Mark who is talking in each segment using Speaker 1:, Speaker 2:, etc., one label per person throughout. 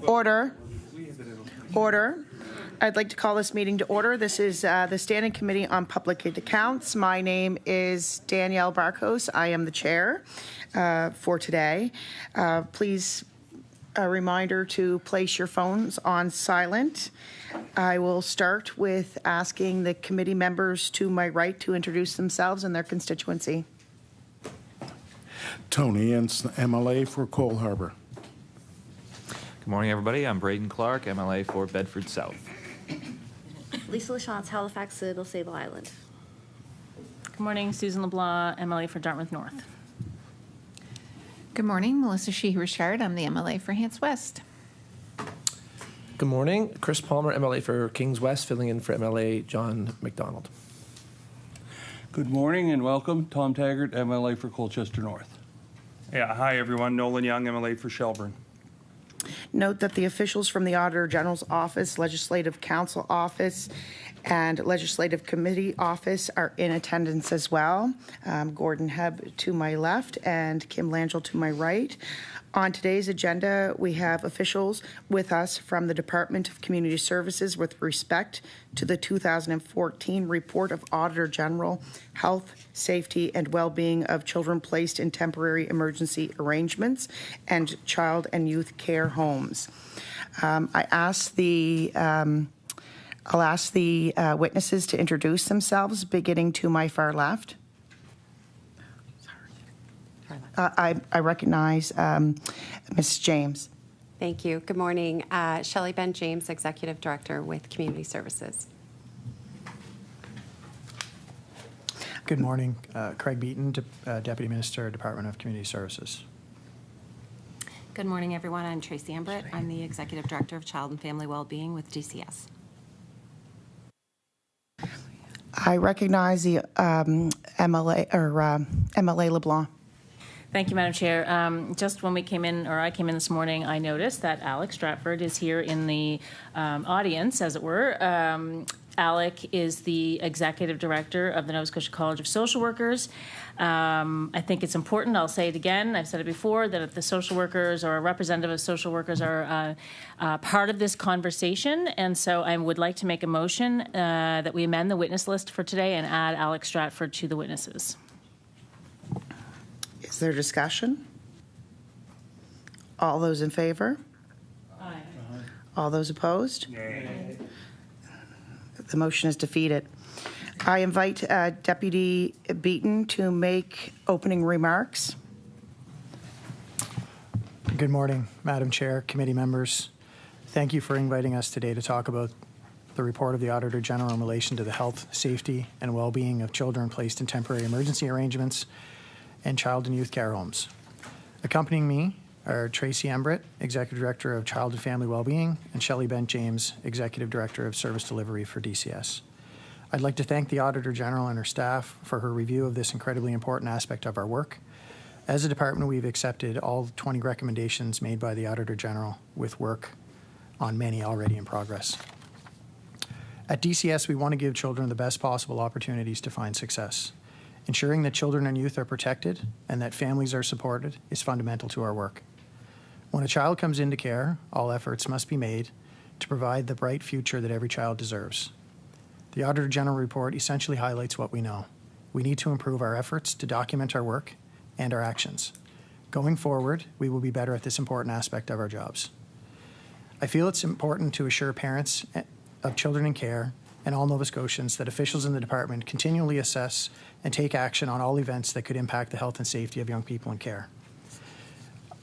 Speaker 1: Order. Order. I'd like to call this meeting to order. This is the Standing Committee on Public Accounts. My name is Danielle Barkos. I am the chair for today. Please, a reminder to place your phones on silent. I will start with asking the committee members to my right to introduce themselves and their constituency.
Speaker 2: Tony Ensign, MLA for Cole Harbour.
Speaker 3: Good morning, everybody. I'm Braden Clark, MLA for Bedford South.
Speaker 4: Lisa LaChance, Halifax, Civil, Sable Island.
Speaker 5: Good morning, Susan LeBlanc, MLA for Dartmouth North.
Speaker 6: Good morning, Melissa Sheehy-Richard. I'm the MLA for Hants West.
Speaker 7: Good morning, Chris Palmer, MLA for Kings West, filling in for MLA John McDonald.
Speaker 8: Good morning and welcome. Tom Taggart, MLA for Colchester North.
Speaker 9: Yeah, hi everyone. Nolan Young, MLA for Shelburne.
Speaker 1: Note that the officials from the Auditor General's Office, Legislative Council Office, and Legislative Committee Office are in attendance as well. Gordon Hebb to my left and Kim Langell to my right. On today's agenda, we have officials with us from the Department of Community Services with respect to the 2014 Report of Auditor General, Health, Safety, and Wellbeing of Children Placed in Temporary Emergency Arrangements and Child and Youth Care Homes. I'll ask the witnesses to introduce themselves, beginning to my far left. I recognize Ms. James.
Speaker 4: Thank you. Good morning. Shelley Ben James, Executive Director with Community Services.
Speaker 10: Good morning. Craig Beaton, Deputy Minister, Department of Community Services.
Speaker 11: Good morning, everyone. I'm Tracy Embrett. I'm the Executive Director of Child and Family Wellbeing with DCS.
Speaker 1: I recognize the MLA LeBlanc.
Speaker 5: Thank you, Madam Chair. Just when we came in, or I came in this morning, I noticed that Alec Stratford is here in the audience, as it were. Alec is the Executive Director of the Nova Scotia College of Social Workers. I think it's important, I'll say it again, I've said it before, that if the social workers or a representative of social workers are part of this conversation, and so I would like to make a motion that we amend the witness list for today and add Alec Stratford to the witnesses.
Speaker 1: Is there discussion? All those in favor?
Speaker 5: Aye.
Speaker 1: All those opposed?
Speaker 9: Nay.
Speaker 1: The motion is defeated. I invite Deputy Beaton to make opening remarks.
Speaker 10: Good morning, Madam Chair, committee members. Thank you for inviting us today to talk about the report of the Auditor General in relation to the health, safety, and well-being of children placed in temporary emergency arrangements and child and youth care homes. Accompanying me are Tracy Embrett, Executive Director of Child and Family Wellbeing, and Shelley Ben James, Executive Director of Service Delivery for DCS. I'd like to thank the Auditor General and her staff for her review of this incredibly important aspect of our work. As a department, we've accepted all 20 recommendations made by the Auditor General, with work on many already in progress. At DCS, we want to give children the best possible opportunities to find success. Ensuring that children and youth are protected and that families are supported is fundamental to our work. When a child comes into care, all efforts must be made to provide the bright future that every child deserves. The Auditor General report essentially highlights what we know. We need to improve our efforts to document our work and our actions. Going forward, we will be better at this important aspect of our jobs. I feel it's important to assure parents of children in care and all Nova Scotians that officials in the department continually assess and take action on all events that could impact the health and safety of young people in care.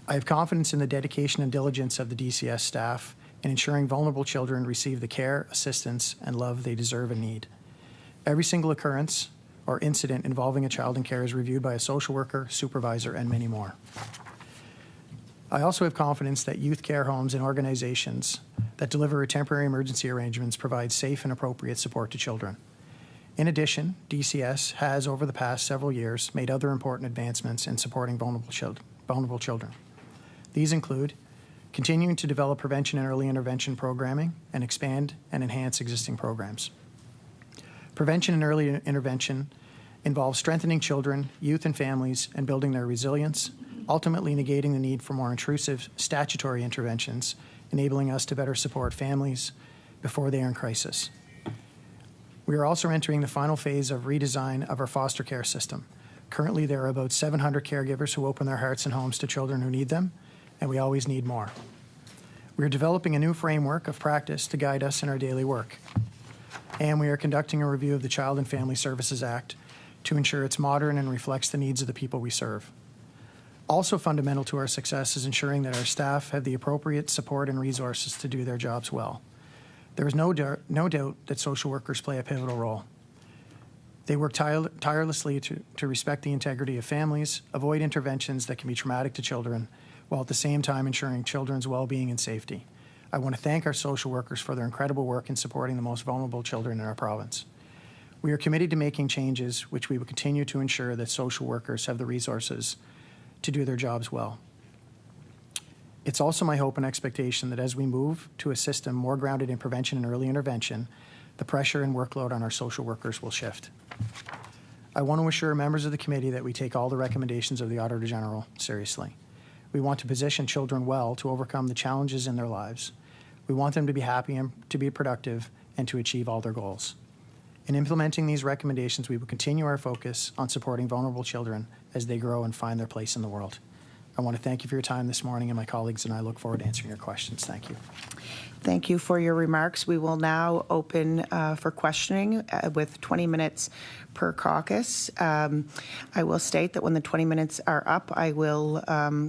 Speaker 10: I have confidence in the dedication and diligence of the DCS staff in ensuring vulnerable children receive the care, assistance, and love they deserve and need. Every single occurrence or incident involving a child in care is reviewed by a social worker, supervisor, and many more. I also have confidence that youth care homes and organizations that deliver temporary emergency arrangements provide safe and appropriate support to children. In addition, DCS has, over the past several years, made other important advancements in supporting vulnerable children. These include continuing to develop prevention and early intervention programming and expand and enhance existing programs. Prevention and early intervention involves strengthening children, youth, and families and building their resilience, ultimately negating the need for more intrusive statutory interventions enabling us to better support families before they are in crisis. We are also entering the final phase of redesign of our foster care system. Currently, there are about 700 caregivers who open their hearts and homes to children who need them, and we always need more. We are developing a new framework of practice to guide us in our daily work. And we are conducting a review of the Child and Family Services Act to ensure it's modern and reflects the needs of the people we serve. Also fundamental to our success is ensuring that our staff have the appropriate support and resources to do their jobs well. There is no doubt that social workers play a pivotal role. They work tirelessly to respect the integrity of families, avoid interventions that can be traumatic to children, while at the same time ensuring children's well-being and safety. I want to thank our social workers for their incredible work in supporting the most vulnerable children in our province. We are committed to making changes, which we will continue to ensure that social workers have the resources to do their jobs well. It's also my hope and expectation that as we move to a system more grounded in prevention and early intervention, the pressure and workload on our social workers will shift. I want to assure members of the committee that we take all the recommendations of the Auditor General seriously. We want to position children well to overcome the challenges in their lives. We want them to be happy and to be productive and to achieve all their goals. In implementing these recommendations, we will continue our focus on supporting vulnerable children as they grow and find their place in the world. I want to thank you for your time this morning, and my colleagues and I look forward to answering your questions. Thank you.
Speaker 1: Thank you for your remarks. We will now open for questioning with 20 minutes per caucus. I will state that when the 20 minutes are up, I will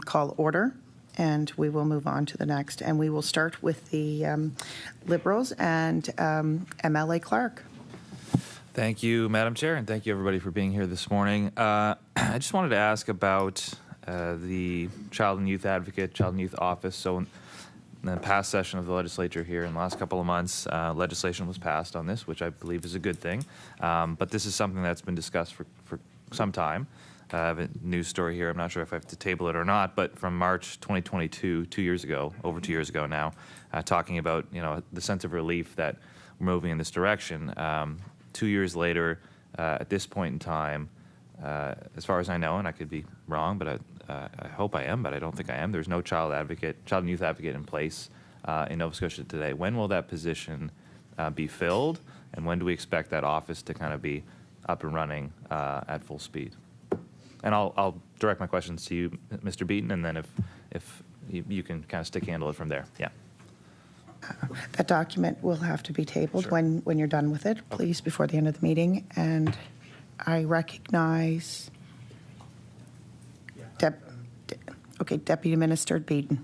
Speaker 1: call order, and we will move on to the next. And we will start with the Liberals and MLA Clark.
Speaker 3: Thank you, Madam Chair, and thank you, everybody, for being here this morning. I just wanted to ask about the Child and Youth Advocate, Child and Youth Office. So in the past session of the legislature here in the last couple of months, legislation was passed on this, which I believe is a good thing. But this is something that's been discussed for some time. I have a news story here. I'm not sure if I have to table it or not, but from March 2022, 2 years ago, over 2 years ago now, talking about the sense of relief that we're moving in this direction. 2 years later, at this point in time, as far as I know, and I could be wrong, but I hope I am, but I don't think I am. There's no child and youth advocate in place in Nova Scotia today. When will that position be filled, and when do we expect that office to kind of be up and running at full speed? And I'll direct my questions to you, Mr. Beaton, and then if you can kind of handle it from there. Yeah.
Speaker 1: That document will have to be tabled
Speaker 3: Sure.
Speaker 1: when you're done with it, please, before the end of the meeting. And I recognize Deputy Minister Beaton.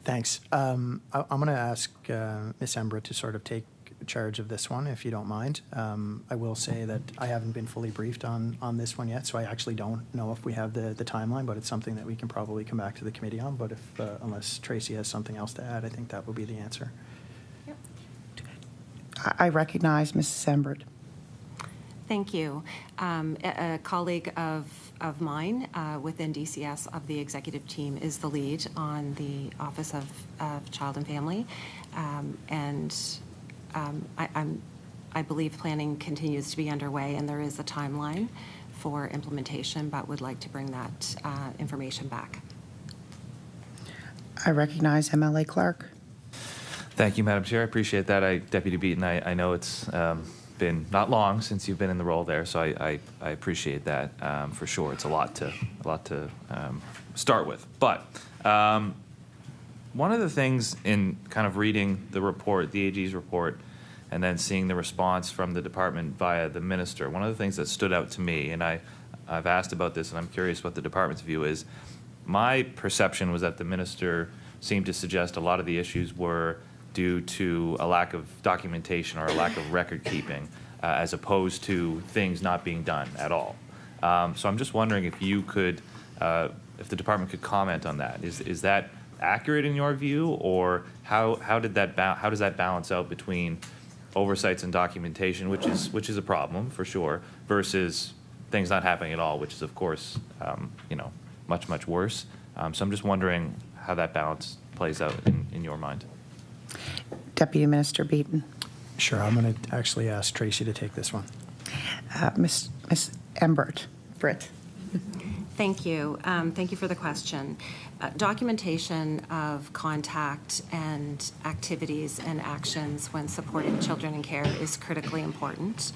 Speaker 10: Thanks. I'm going to ask Ms. Embrett to sort of take charge of this one, if you don't mind. I will say that I haven't been fully briefed on this one yet, so I actually don't know if we have the timeline, but it's something that we can probably come back to the committee on. But if unless Tracy has something else to add, I think that would be the answer.
Speaker 11: Yep.
Speaker 1: I recognize Mrs. Embrett.
Speaker 11: Thank you. A colleague of mine within DCS of the executive team is the lead on the Office of Child and Family, I believe planning continues to be underway, and there is a timeline for implementation, but would like to bring that information back.
Speaker 1: I recognize MLA Clark.
Speaker 3: Thank you, Madam Chair. I appreciate that. Deputy Beaton, I know it's been not long since you've been in the role there, so I appreciate that for sure. It's a lot to start with. But one of the things in kind of reading the report, the AG's report, and then seeing the response from the department via the minister, one of the things that stood out to me, and I've asked about this, and I'm curious what the department's view is. My perception was that the minister seemed to suggest a lot of the issues were due to a lack of documentation or a lack of record keeping, as opposed to things not being done at all. So I'm just wondering if you could, if the department could comment on that. Is that accurate in your view, or how does that balance out between oversights and documentation, which is a problem for sure, versus things not happening at all, which is of course much worse. So I'm just wondering how that balance plays out in your mind.
Speaker 1: Deputy Minister Beaton.
Speaker 10: Sure, I'm going to actually ask Tracy to take this one.
Speaker 1: Miss Embrett. Britt.
Speaker 11: Thank you. Thank you for the question. Documentation of contact and activities and actions when supporting children in care is critically important.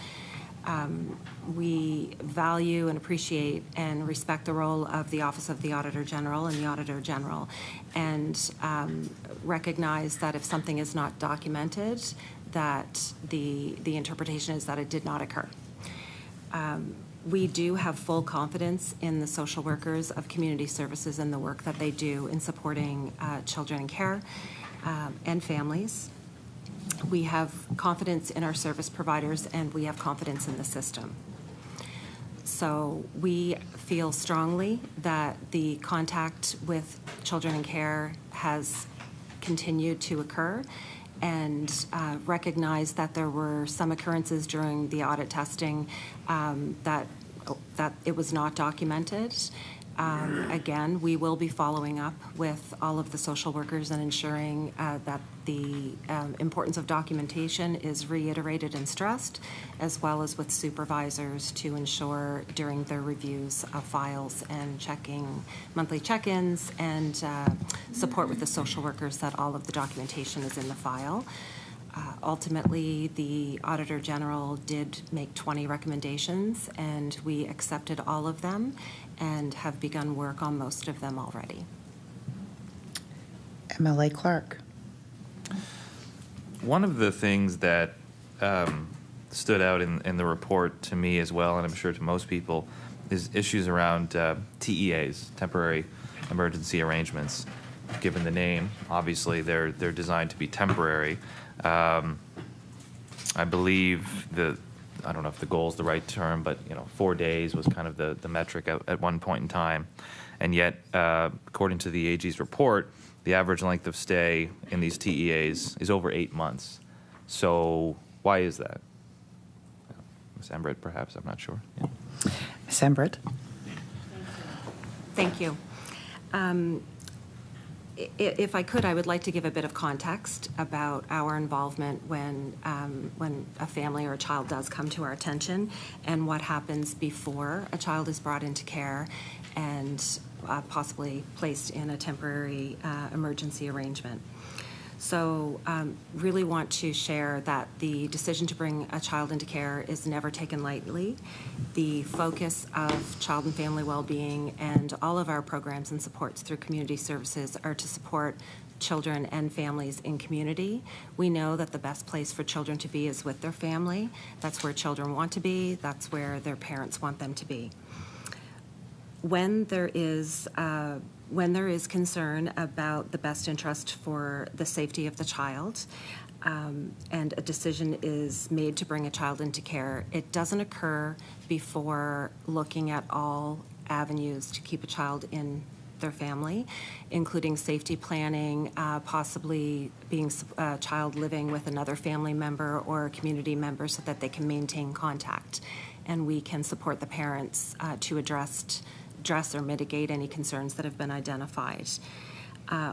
Speaker 11: We value and appreciate and respect the role of the Office of the Auditor General and the Auditor General, and recognize that if something is not documented, that the interpretation is that it did not occur. We do have full confidence in the social workers of community services and the work that they do in supporting children in care and families. We have confidence in our service providers, and we have confidence in the system. So we feel strongly that the contact with children in care has continued to occur, and recognize that there were some occurrences during the audit testing that it was not documented. Again, we will be following up with all of the social workers and ensuring that the importance of documentation is reiterated and stressed, as well as with supervisors to ensure during their reviews of files and checking monthly check-ins and support with the social workers that all of the documentation is in the file. Ultimately, the Auditor General did make 20 recommendations, and we accepted all of them and have begun work on most of them already.
Speaker 1: MLA Clark.
Speaker 3: One of the things that stood out in the report to me as well, and I'm sure to most people, is issues around TEAs, temporary emergency arrangements. Given the name, obviously they're designed to be temporary. I believe I don't know if the goal is the right term, but 4 days was kind of the metric at one point in time. And yet, according to the AG's report, the average length of stay in these TEAs is over 8 months. So why is that? Ms. Embrett, perhaps, I'm not sure. Yeah.
Speaker 1: Ms. Embrett.
Speaker 11: Thank you. If I could, I would like to give a bit of context about our involvement when a family or a child does come to our attention, and what happens before a child is brought into care and possibly placed in a temporary emergency arrangement. So really want to share that the decision to bring a child into care is never taken lightly. The focus of child and family well-being and all of our programs and supports through community services are to support children and families in community. We know that the best place for children to be is with their family. That's where children want to be. That's where their parents want them to be. When there is concern about the best interest for the safety of the child, and a decision is made to bring a child into care, it doesn't occur before looking at all avenues to keep a child in their family, including safety planning, possibly being a child living with another family member or a community member so that they can maintain contact. And we can support the parents to address or mitigate any concerns that have been identified.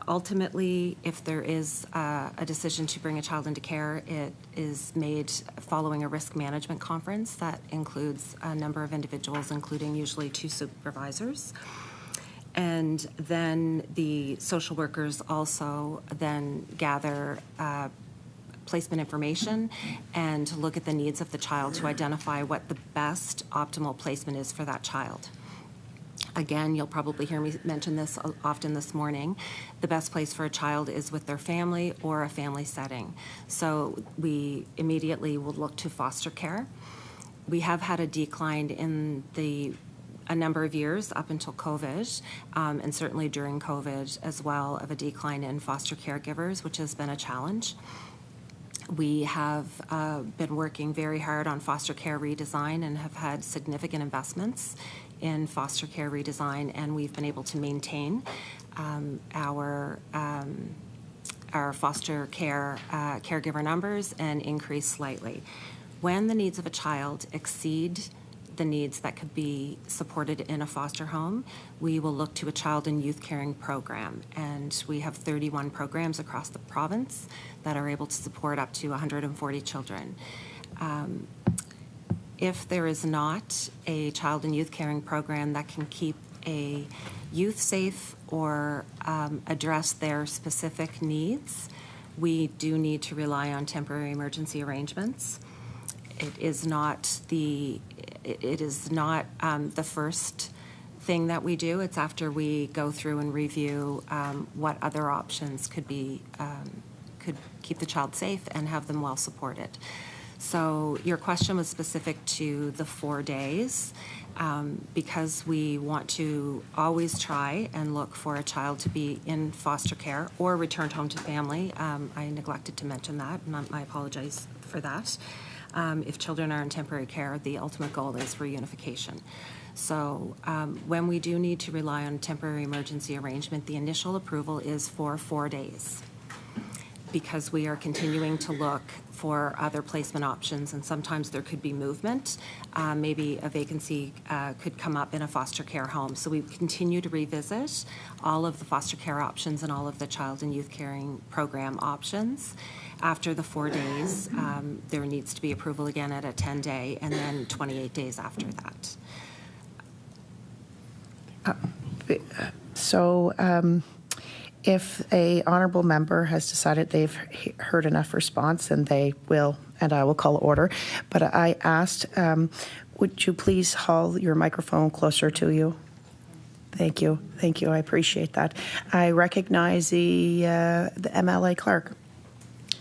Speaker 11: Ultimately, if there is a decision to bring a child into care, it is made following a risk management conference that includes a number of individuals, including usually 2 supervisors. And then the social workers also then gather placement information and look at the needs of the child to identify what the best optimal placement is for that child. Again, you'll probably hear me mention this often this morning. The best place for a child is with their family or a family setting. So we immediately will look to foster care. We have had a decline in a number of years up until COVID, and certainly during COVID as well, of a decline in foster caregivers, which has been a challenge. We have been working very hard on foster care redesign and have had significant investments in foster care redesign, and we've been able to maintain our foster care caregiver numbers and increase slightly. When the needs of a child exceed the needs that could be supported in a foster home, we will look to a child and youth caring program, and we have 31 programs across the province that are able to support up to 140 children. If there is not a child and youth caring program that can keep a youth safe or address their specific needs, we do need to rely on temporary emergency arrangements. It is not the first thing that we do. It's after we go through and review what other options could keep the child safe and have them well supported. So your question was specific to the 4 days. Because we want to always try and look for a child to be in foster care or returned home to family. I neglected to mention that, and I apologize for that. If children are in temporary care, the ultimate goal is reunification. So when we do need to rely on temporary emergency arrangement, the initial approval is for 4 days, because we are continuing to look for other placement options, and sometimes there could be movement. Maybe a vacancy could come up in a foster care home. So we continue to revisit all of the foster care options and all of the child and youth caring program options. After the 4 days, there needs to be approval again at a 10-day, and then 28 days after that.
Speaker 1: If a honourable member has decided they've heard enough response, then they will, and I will call order. But I asked, would you please haul your microphone closer to you? Thank you. Thank you. I appreciate that. I recognize the MLA clerk.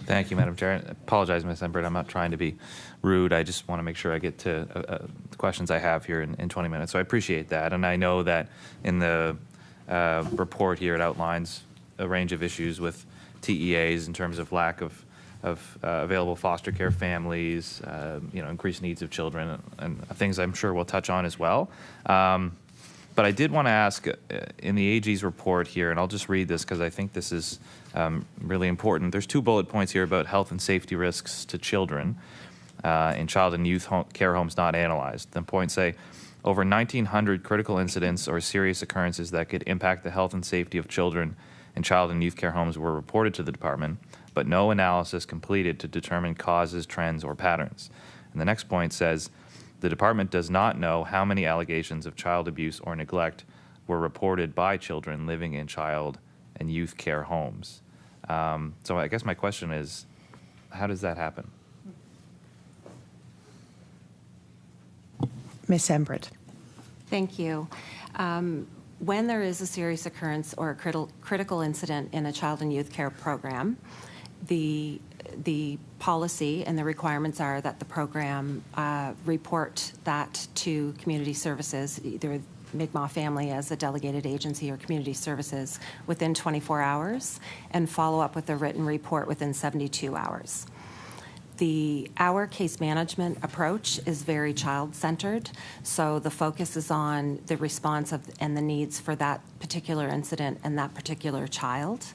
Speaker 3: Thank you, Madam Chair. I apologize, Ms. Embrett. I'm not trying to be rude. I just want to make sure I get to the questions I have here in 20 minutes. So I appreciate that. And I know that in the report here, it outlines a range of issues with TEAs in terms of lack of available foster care families, increased needs of children, and things I'm sure we'll touch on as well. But I did want to ask, in the AG's report here, and I'll just read this because I think this is really important. There's 2 bullet points here about health and safety risks to children in child and youth care homes not analyzed. The points say, over 1,900 critical incidents or serious occurrences that could impact the health and safety of children in child and youth care homes were reported to the department, but no analysis completed to determine causes, trends, or patterns. And the next point says, the department does not know how many allegations of child abuse or neglect were reported by children living in child and youth care homes. So I guess my question is, how does that happen?
Speaker 1: Ms. Embrett.
Speaker 11: Thank you. When there is a serious occurrence or a critical incident in a child and youth care program, the policy and the requirements are that the program report that to community services, either Mi'kmaq Family as a delegated agency or community services, within 24 hours, and follow up with a written report within 72 hours. Our case management approach is very child-centered, so the focus is on the response and the needs for that particular incident and that particular child.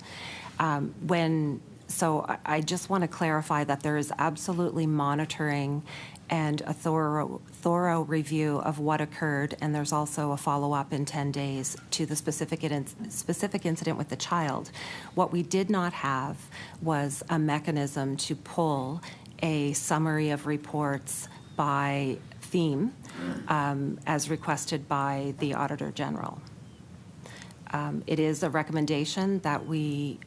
Speaker 11: So I just want to clarify that there is absolutely monitoring and a thorough review of what occurred, and there's also a follow-up in 10 days to the specific incident with the child. What we did not have was a mechanism to pull a summary of reports by theme as requested by the Auditor General. It is a recommendation that we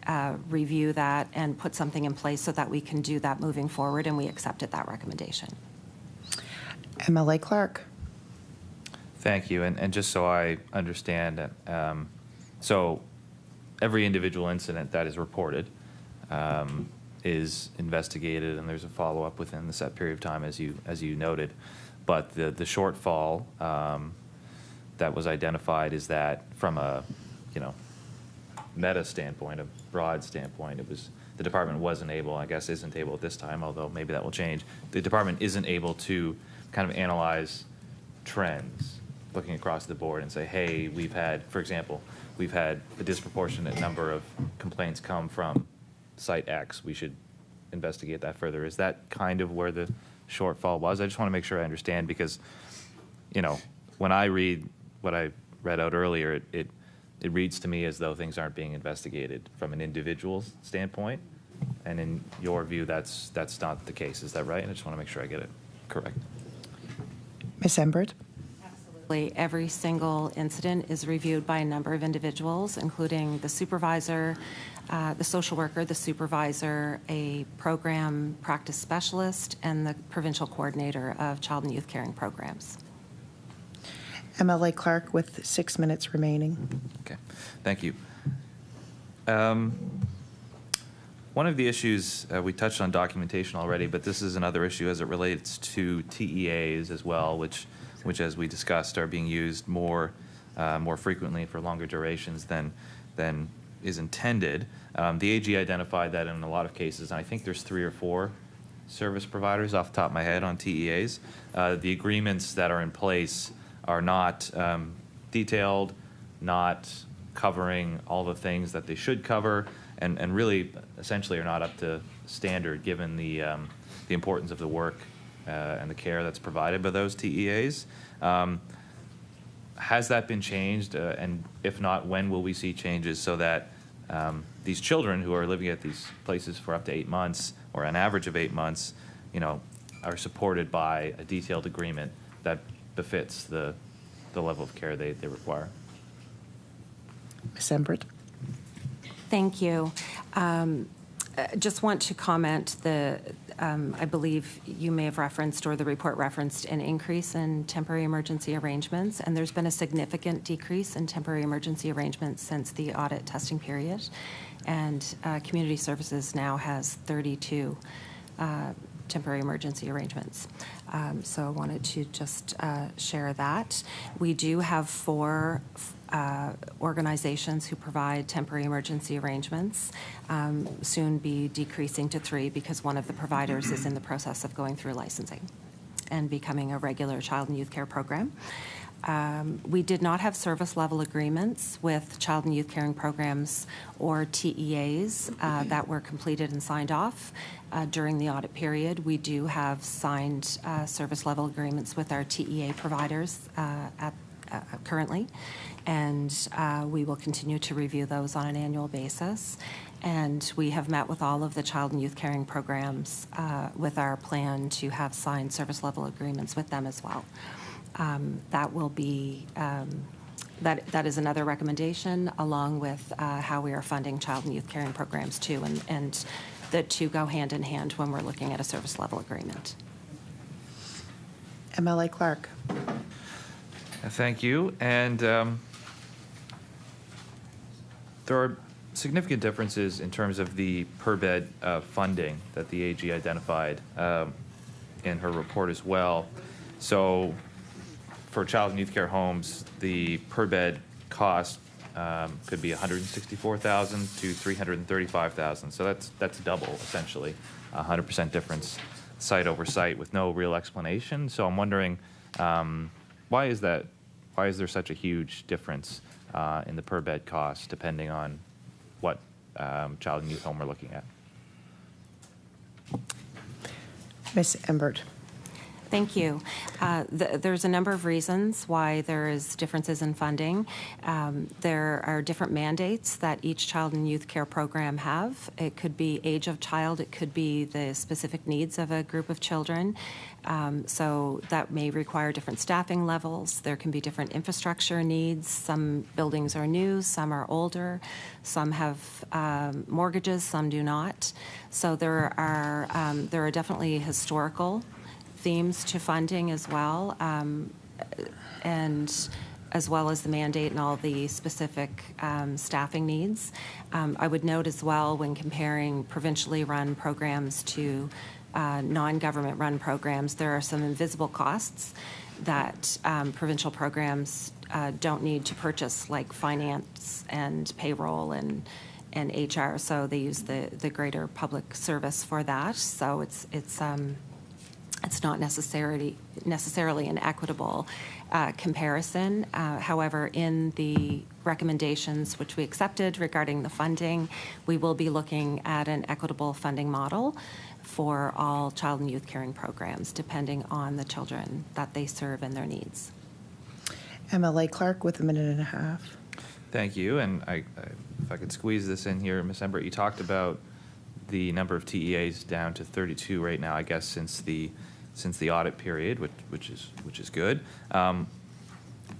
Speaker 11: review that and put something in place so that we can do that moving forward, and we accepted that recommendation.
Speaker 1: MLA Clark.
Speaker 3: Thank you. And just so I understand, so every individual incident that is reported is investigated, and there's a follow-up within the set period of time, as you noted. But the shortfall that was identified is that from a meta standpoint, a broad standpoint, it was the department wasn't able, I guess isn't able at this time, although maybe that will change. The department isn't able to kind of analyze trends, looking across the board and say, hey, we've had, for example, we've had a disproportionate number of complaints come from site X. We should investigate that further. Is that kind of where the shortfall was? I just want to make sure I understand, because, when I read what I read out earlier, it reads to me as though things aren't being investigated from an individual standpoint. And in your view, that's not the case. Is that right? And I just want to make sure I get it correct.
Speaker 1: Ms. Embrett.
Speaker 5: Absolutely.
Speaker 11: Every single incident is reviewed by a number of individuals, including the supervisor, the social worker, the supervisor, a program practice specialist, and the provincial coordinator of child and youth caring programs.
Speaker 1: MLA Clark with 6 minutes remaining.
Speaker 3: Okay, thank you. One of the issues, we touched on documentation already, but this is another issue as it relates to TEAs as well, which as we discussed, are being used more frequently for longer durations than is intended. The AG identified that in a lot of cases, and I think there's 3 or 4 service providers off the top of my head on TEAs. The agreements that are in place are not detailed, not covering all the things that they should cover, and really essentially are not up to standard given the importance of the work and the care that's provided by those TEAs. Has that been changed? And if not, when will we see changes so that these children who are living at these places for up to 8 months, or an average of 8 months, are supported by a detailed agreement that befits the level of care they require?
Speaker 1: Ms. Embrett.
Speaker 11: Thank you. Just want to comment I believe you may have referenced, or the report referenced, an increase in temporary emergency arrangements, and there's been a significant decrease in temporary emergency arrangements since the audit testing period, and Community Services now has 32 temporary emergency arrangements. So I wanted to just share that. We do have 4 organizations who provide temporary emergency arrangements, soon be decreasing to 3 because one of the providers is in the process of going through licensing and becoming a regular child and youth care program. We did not have service level agreements with child and youth caring programs or TEAs that were completed and signed off during the audit period. We do have signed service level agreements with our TEA providers currently, and we will continue to review those on an annual basis. And we have met with all of the child and youth caring programs with our plan to have signed service level agreements with them as well. That will be, that is another recommendation, along with how we are funding child and youth caring programs too, and the two go hand in hand when we're looking at a service level agreement.
Speaker 1: MLA Clark.
Speaker 3: Thank you. And there are significant differences in terms of the per bed funding that the AG identified in her report as well. So for child and youth care homes, the per bed cost could be $164,000 to $335,000. So that's double, essentially, 100% difference site over site with no real explanation. So I'm wondering, why is that? Why is there such a huge difference in the per bed cost depending on what child and youth home we're looking at?
Speaker 1: Ms. Embrett.
Speaker 11: Thank you. There's a number of reasons why there is differences in funding. There are different mandates that each child and youth care program have. It could be age of child. It could be the specific needs of a group of children. So that may require different staffing levels. There can be different infrastructure needs. Some buildings are new, some are older, some have mortgages, some do not. So there are definitely historical themes to funding as well, and as well as the mandate and all the specific staffing needs. I would note as well, when comparing provincially run programs to non-government run programs, there are some invisible costs that provincial programs don't need to purchase, like finance and payroll and HR. So they use the greater public service for that. So it's not necessarily an equitable comparison. However, in the recommendations which we accepted regarding the funding, we will be looking at an equitable funding model for all child and youth caring programs, depending on the children that they serve and their needs.
Speaker 1: MLA Clark with 1.5 minutes.
Speaker 3: Thank you. And if I could squeeze this in here, Ms. Embrett, you talked about the number of TEAs down to 32 right now, I guess, since the audit period, which is good.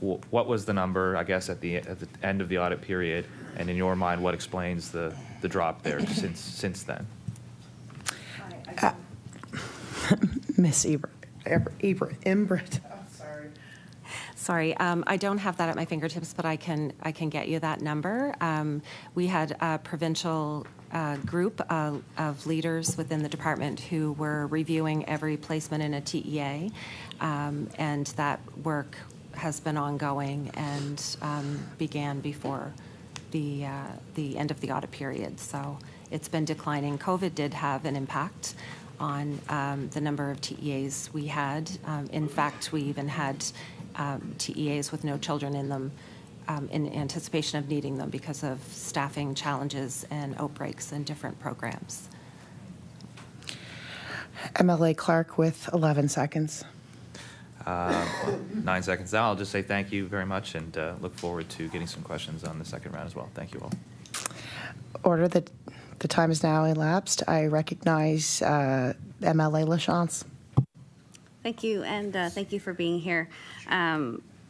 Speaker 3: what was the number, I guess, at the end of the audit period, and in your mind, what explains the drop there since then?
Speaker 1: Miss Embrett.
Speaker 11: Sorry, I don't have that at my fingertips, but I can get you that number. We had a provincial group of leaders within the department who were reviewing every placement in a TEA, and that work has been ongoing and began before the end of the audit period. So it's been declining. COVID did have an impact on the number of TEAs we had. In fact, we even had TEAs with no children in them in anticipation of needing them because of staffing challenges and outbreaks in different programs.
Speaker 1: MLA Clark with 11 seconds.
Speaker 3: 9 seconds now. I'll just say thank you very much and look forward to getting some questions on the second round as well. Thank you all.
Speaker 1: Order that the time is now elapsed. I recognize MLA Lachance.
Speaker 12: Thank you, and thank you for being here.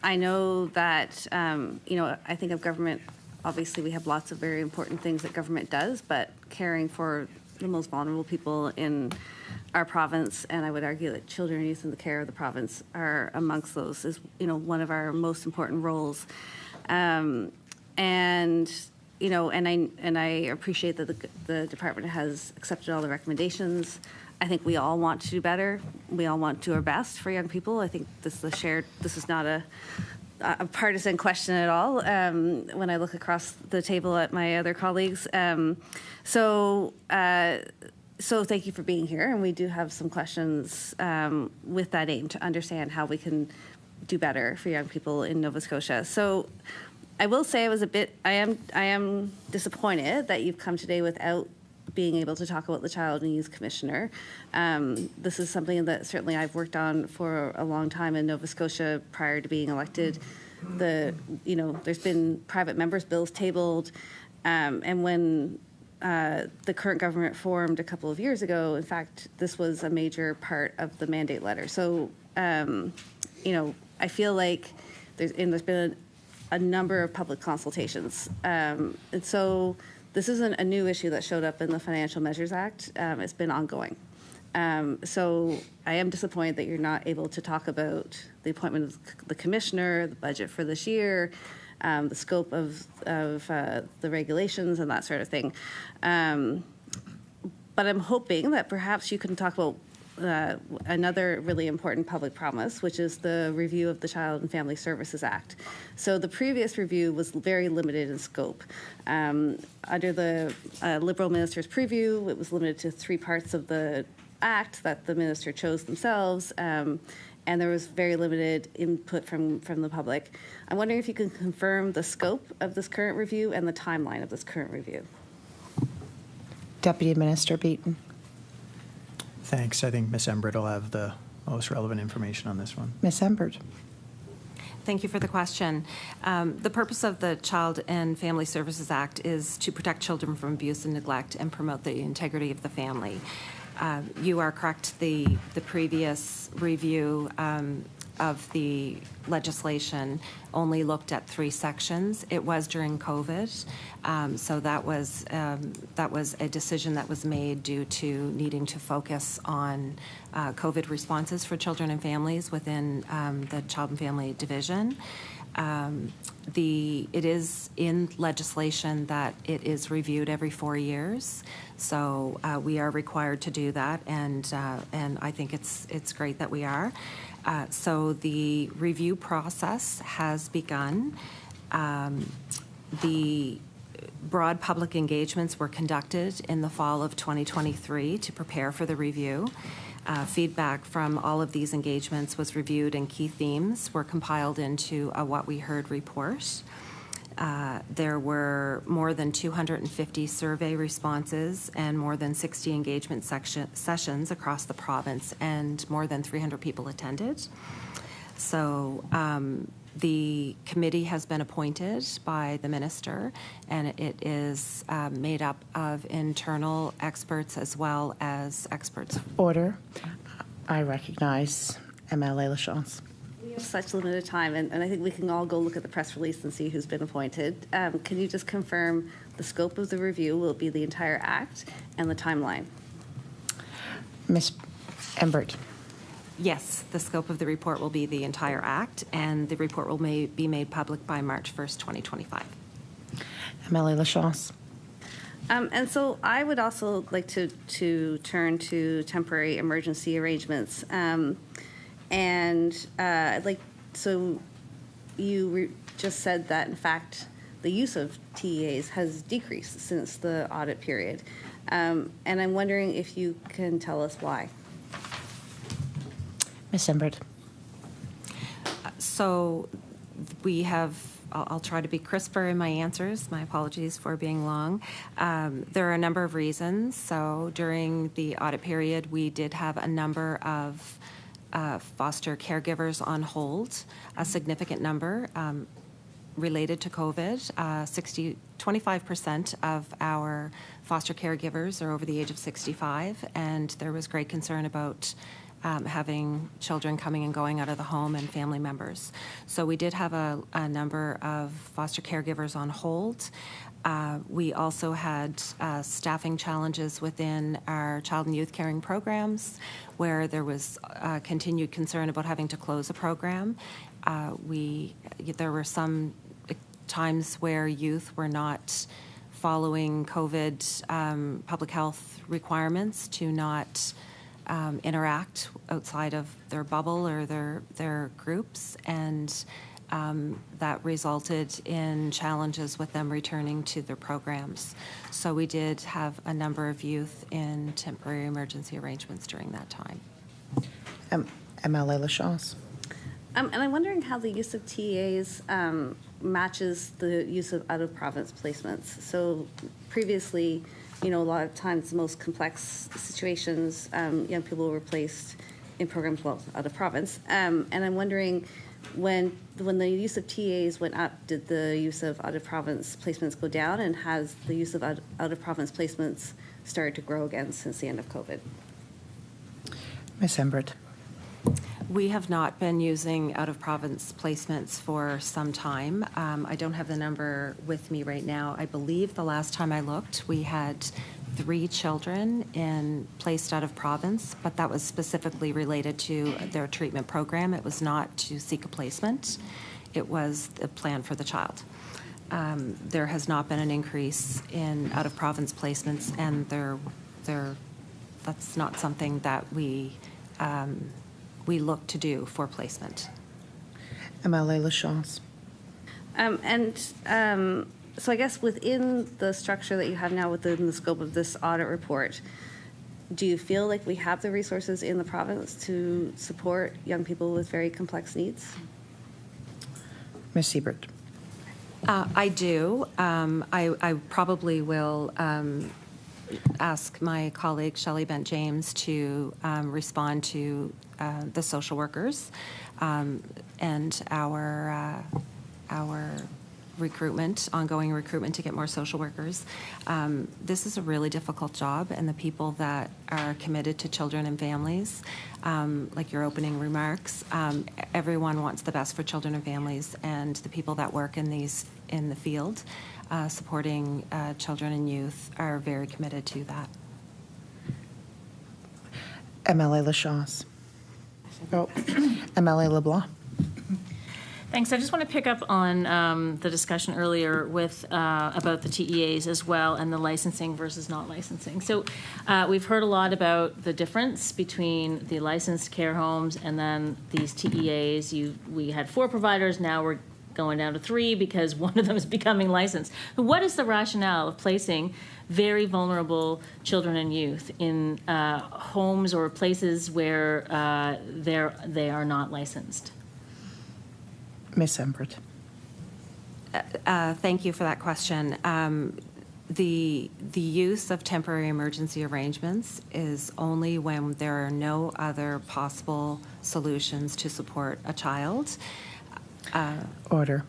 Speaker 12: I know that, I think of government, obviously we have lots of very important things that government does, but caring for the most vulnerable people in our province, and I would argue that children and youth in the care of the province are amongst those, is, one of our most important roles. And I appreciate that the department has accepted all the recommendations. I think we all want to do better. We all want to do our best for young people. I think this is not a partisan question at all when I look across the table at my other colleagues. So thank you for being here. And we do have some questions with that aim to understand how we can do better for young people in Nova Scotia. So I will say I am disappointed that you've come today without being able to talk about the Child and Youth Commissioner. This is something that certainly I've worked on for a long time in Nova Scotia prior to being elected. There's been private members' bills tabled, and when the current government formed a couple of years ago, in fact, this was a major part of the mandate letter. So, I feel like there's been a number of public consultations, and so this isn't a new issue that showed up in the Financial Measures Act. It's been ongoing. So I am disappointed that you're not able to talk about the appointment of the commissioner, the budget for this year, the scope of the regulations and that sort of thing. But I'm hoping that perhaps you can talk about another really important public promise, which is the review of the Child and Family Services Act. So the previous review was very limited in scope. Under the Liberal minister's preview, it was limited to 3 parts of the act that the minister chose themselves, and there was very limited input from the public. I'm wondering if you can confirm the scope of this current review and the timeline of this current review.
Speaker 1: Deputy Minister Beaton.
Speaker 10: Thanks. I think Ms. Embrett will have the most relevant information on this one.
Speaker 1: Ms. Embrett.
Speaker 11: Thank you for the question. The purpose of the Child and Family Services Act is to protect children from abuse and neglect and promote the integrity of the family. You are correct. The previous review of the legislation only looked at 3 sections. It was during COVID, so that was a decision that was made due to needing to focus on COVID responses for children and families within the Child and Family Division. It is in legislation that it is reviewed every 4 years, so we are required to do that, and I think it's great that we are. So the review process has begun. The broad public engagements were conducted in the fall of 2023 to prepare for the review. Feedback from all of these engagements was reviewed, and key themes were compiled into a What We Heard report. There were more than 250 survey responses and more than 60 engagement sessions across the province, and more than 300 people attended. So the committee has been appointed by the minister, and it is made up of internal experts as well as experts.
Speaker 1: Order. I recognize MLA Lachance.
Speaker 12: We have such limited time, and I think we can all go look at the press release and see who's been appointed. Can you just confirm the scope of the review will be the entire act and the timeline?
Speaker 1: Ms. Embrett.
Speaker 11: Yes, the scope of the report will be the entire act, and the report will be made public by March 1st, 2025.
Speaker 1: MLA LaChance.
Speaker 12: And so I would also like to turn to temporary emergency arrangements. So you just said that, in fact, the use of TEAs has decreased since the audit period. And I'm wondering if you can tell us why.
Speaker 1: Ms. Embrett.
Speaker 11: So we have, I'll try to be crisper in my answers. My apologies for being long. There are a number of reasons. So during the audit period, we did have a number of foster caregivers on hold, a significant number related to COVID. 25% of our foster caregivers are over the age of 65, and there was great concern about having children coming and going out of the home and family members. So we did have a number of foster caregivers on hold. We also had staffing challenges within our child and youth caring programs, where there was continued concern about having to close a program. There were some times where youth were not following COVID public health requirements to not interact outside of their bubble or their groups, and that resulted in challenges with them returning to their programs. So we did have a number of youth in temporary emergency arrangements during that time.
Speaker 1: MLA LaChance.
Speaker 12: And I'm wondering how the use of TEAs matches the use of out-of-province placements. So previously, a lot of times the most complex situations, young people were placed in programs, out of province. And I'm wondering, when the use of TAs went up, did the use of out-of-province placements go down, and has the use of out-of-province placements started to grow again since the end of COVID?
Speaker 1: Ms. Embrett.
Speaker 11: We have not been using out-of-province placements for some time. I don't have the number with me right now. I believe the last time I looked, we had 3 children placed out of province, but that was specifically related to their treatment program. It was not to seek a placement. It was the plan for the child. There has not been an increase in out-of-province placements, and that's not something that we look to do for placement.
Speaker 1: MLA LaChance.
Speaker 12: So I guess within the structure that you have now, within the scope of this audit report, do you feel like we have the resources in the province to support young people with very complex needs?
Speaker 1: Ms. Siebert.
Speaker 11: I do. I probably will ask my colleague Shelley Bent-James to respond to the social workers and our ongoing recruitment to get more social workers. This is a really difficult job, and the people that are committed to children and families, like your opening remarks, everyone wants the best for children and families, and the people that work in the field supporting children and youth are very committed to that.
Speaker 1: MLA LaChance. MLA LeBlanc.
Speaker 5: Thanks. I just want to pick up on the discussion earlier with about the TEAs as well, and the licensing versus not licensing. So we've heard a lot about the difference between the licensed care homes and then these TEAs. We had 4 providers, now we're going down to 3 because one of them is becoming licensed. What is the rationale of placing very vulnerable children and youth in homes or places where they are not licensed?
Speaker 1: Ms. Embrett.
Speaker 11: Thank you for that question. The use of temporary emergency arrangements is only when there are no other possible solutions to support a child.
Speaker 1: Order.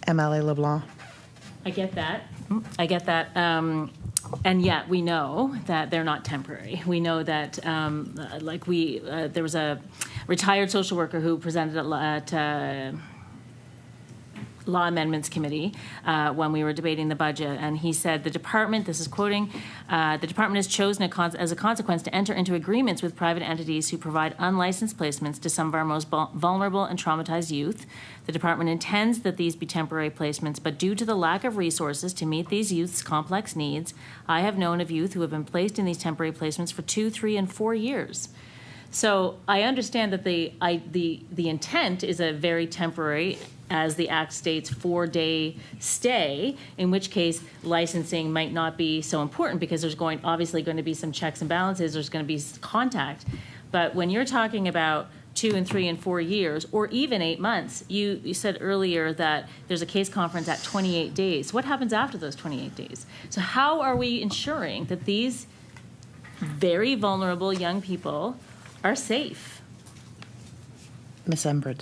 Speaker 1: MLA LeBlanc.
Speaker 5: I get that. And yet we know that they're not temporary. We know that, there was a retired social worker who presented at Law Amendments Committee when we were debating the budget, and he said the department, this is quoting, the department has chosen as a consequence to enter into agreements with private entities who provide unlicensed placements to some of our most vulnerable and traumatized youth. The department intends that these be temporary placements, but due to the lack of resources to meet these youth's complex needs, I have known of youth who have been placed in these temporary placements for 2, 3, and 4 years. So I understand that the intent is a very temporary, as the Act states, 4-day stay, in which case licensing might not be so important because there's obviously going to be some checks and balances, there's going to be contact. But when you're talking about 2 and 3 and 4 years, or even 8 months, you said earlier that there's a case conference at 28 days. What happens after those 28 days? So how are we ensuring that these very vulnerable young people are safe?
Speaker 1: Ms. Embrett.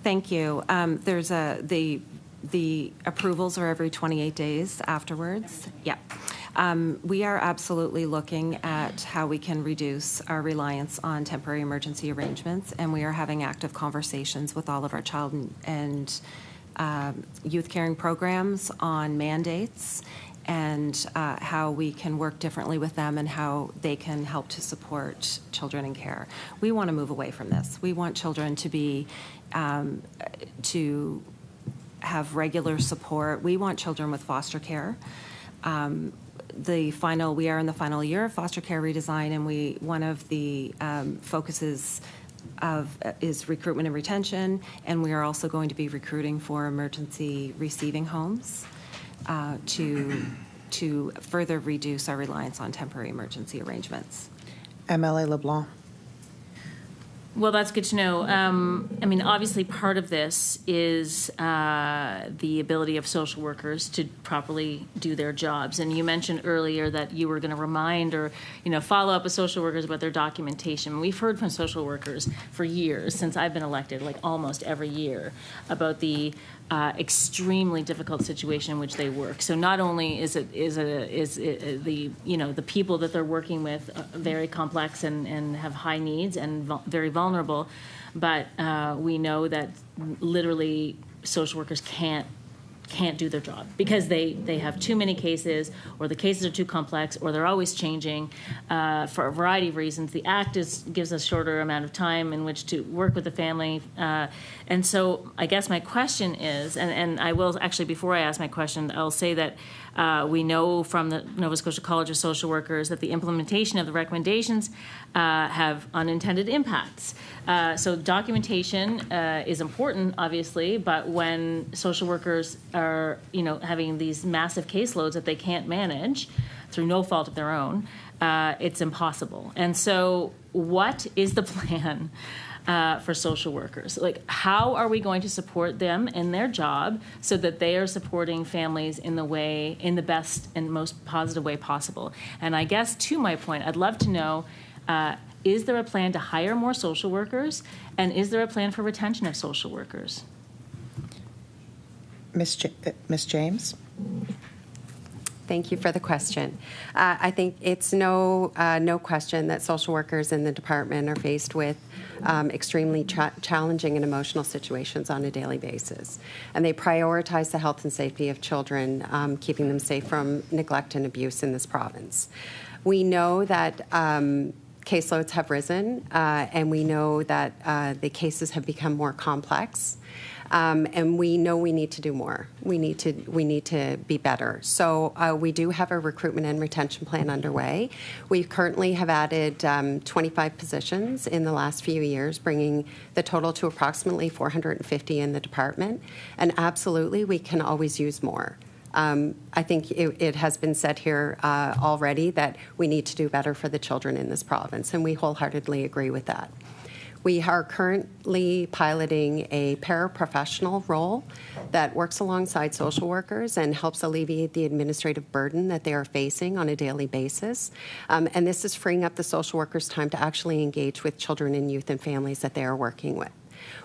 Speaker 11: Thank you. There's the approvals are every 28 days afterwards. Yeah. We are absolutely looking at how we can reduce our reliance on temporary emergency arrangements, and we are having active conversations with all of our child and youth caring programs on mandates and how we can work differently with them and how they can help to support children in care. We want to move away from this. We want children to be to have regular support. We want children with foster care. We are in the final year of foster care redesign, and one of the focuses is recruitment and retention, and we are also going to be recruiting for emergency receiving homes to further reduce our reliance on temporary emergency arrangements.
Speaker 1: MLA LeBlanc.
Speaker 5: Well, that's good to know. I mean, obviously, part of this is the ability of social workers to properly do their jobs. And you mentioned earlier that you were going to remind or, follow up with social workers about their documentation. We've heard from social workers for years, since I've been elected, like almost every year, about the extremely difficult situation in which they work. So not only is it the people that they're working with very complex and have high needs and very vulnerable, but we know that literally social workers can't do their job because they have too many cases, or the cases are too complex, or they're always changing for a variety of reasons. The Act gives us shorter amount of time in which to work with the family. And so I guess my question is, and I will actually, before I ask my question, I'll say that we know from the Nova Scotia College of Social Workers that the implementation of the recommendations have unintended impacts. So documentation is important, obviously, but when social workers are, having these massive caseloads that they can't manage through no fault of their own, it's impossible. And so what is the plan for social workers? Like, how are we going to support them in their job so that they are supporting families in the best and most positive way possible? And I guess, to my point, I'd love to know, is there a plan to hire more social workers, and is there a plan for retention of social workers?
Speaker 1: Ms. James?
Speaker 4: Thank you for the question. I think it's no question that social workers in the department are faced with extremely challenging and emotional situations on a daily basis. And they prioritize the health and safety of children, keeping them safe from neglect and abuse in this province. We know that caseloads have risen, and we know that the cases have become more complex. And we know we need to do more. We need to be better. So we do have a recruitment and retention plan underway. We currently have added 25 positions in the last few years, bringing the total to approximately 450 in the department. And absolutely, we can always use more. I think it has been said here already that we need to do better for the children in this province, and we wholeheartedly agree with that. We are currently piloting a paraprofessional role that works alongside social workers and helps alleviate the administrative burden that they are facing on a daily basis. And this is freeing up the social workers' time to actually engage with children and youth and families that they are working with.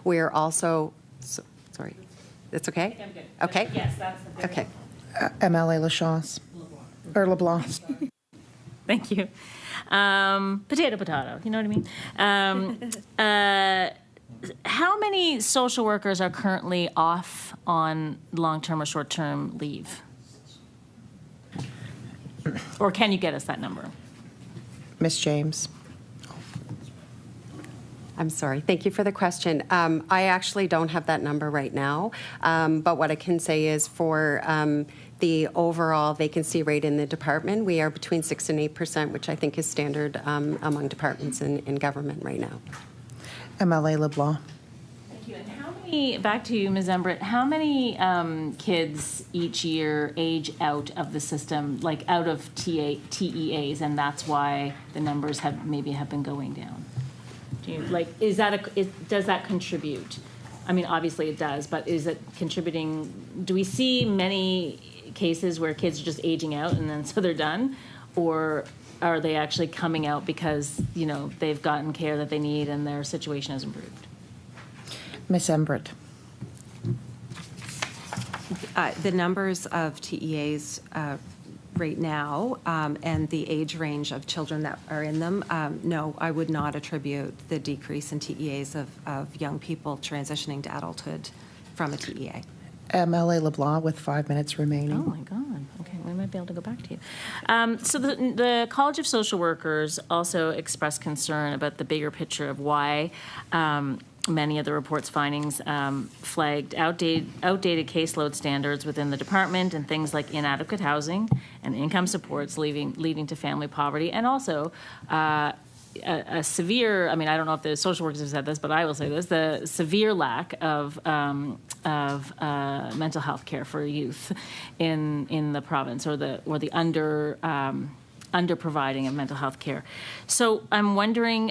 Speaker 4: We are also, sorry, that's okay?
Speaker 5: I'm good.
Speaker 4: Okay?
Speaker 5: Yes, that's the
Speaker 4: okay.
Speaker 1: MLA LaChance, or LeBlanc.
Speaker 5: Thank you. Potato, potato. You know what I mean? How many social workers are currently off on long-term or short-term leave? Or can you get us that number?
Speaker 1: Ms. James.
Speaker 4: I'm sorry. Thank you for the question. I actually don't have that number right now, but what I can say is for the overall vacancy rate in the department, we are between 6 and 8%, which I think is standard among departments in government right now.
Speaker 1: MLA LeBlanc.
Speaker 5: Thank you. And how many, back to you, Ms. Embrett, how many kids each year age out of the system, like out of TEAs, and that's why the numbers have been going down? Do you, like, does that contribute? I mean, obviously it does, but is it contributing? Do we see many cases where kids are just aging out and then so they're done, or are they actually coming out because, you know, they've gotten care that they need and their situation has improved?
Speaker 1: Ms. Embrett.
Speaker 11: The numbers of TEAs right now and the age range of children that are in them, no, I would not attribute the decrease in TEAs of young people transitioning to adulthood from a TEA.
Speaker 1: MLA LeBlanc with 5 minutes remaining.
Speaker 5: Oh, my God. Okay, we might be able to go back to you. So the College of Social Workers also expressed concern about the bigger picture of why many of the report's findings flagged outdated caseload standards within the department and things like inadequate housing and income supports leading to family poverty, and also a severe, I mean, I don't know if the social workers have said this, but I will say this, the severe lack of mental health care for youth in the province, or the under providing of mental health care. So I'm wondering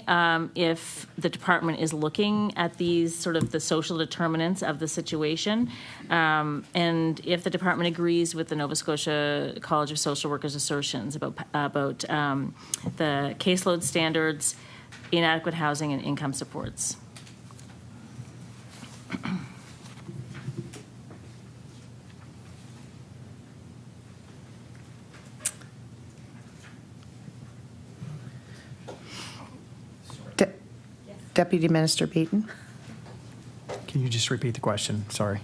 Speaker 5: if the department is looking at these sort of the social determinants of the situation, and if the department agrees with the Nova Scotia College of Social Workers assertions about the caseload standards, inadequate housing, and income supports.
Speaker 1: Deputy Minister Beaton.
Speaker 10: Can you just repeat the question? Sorry.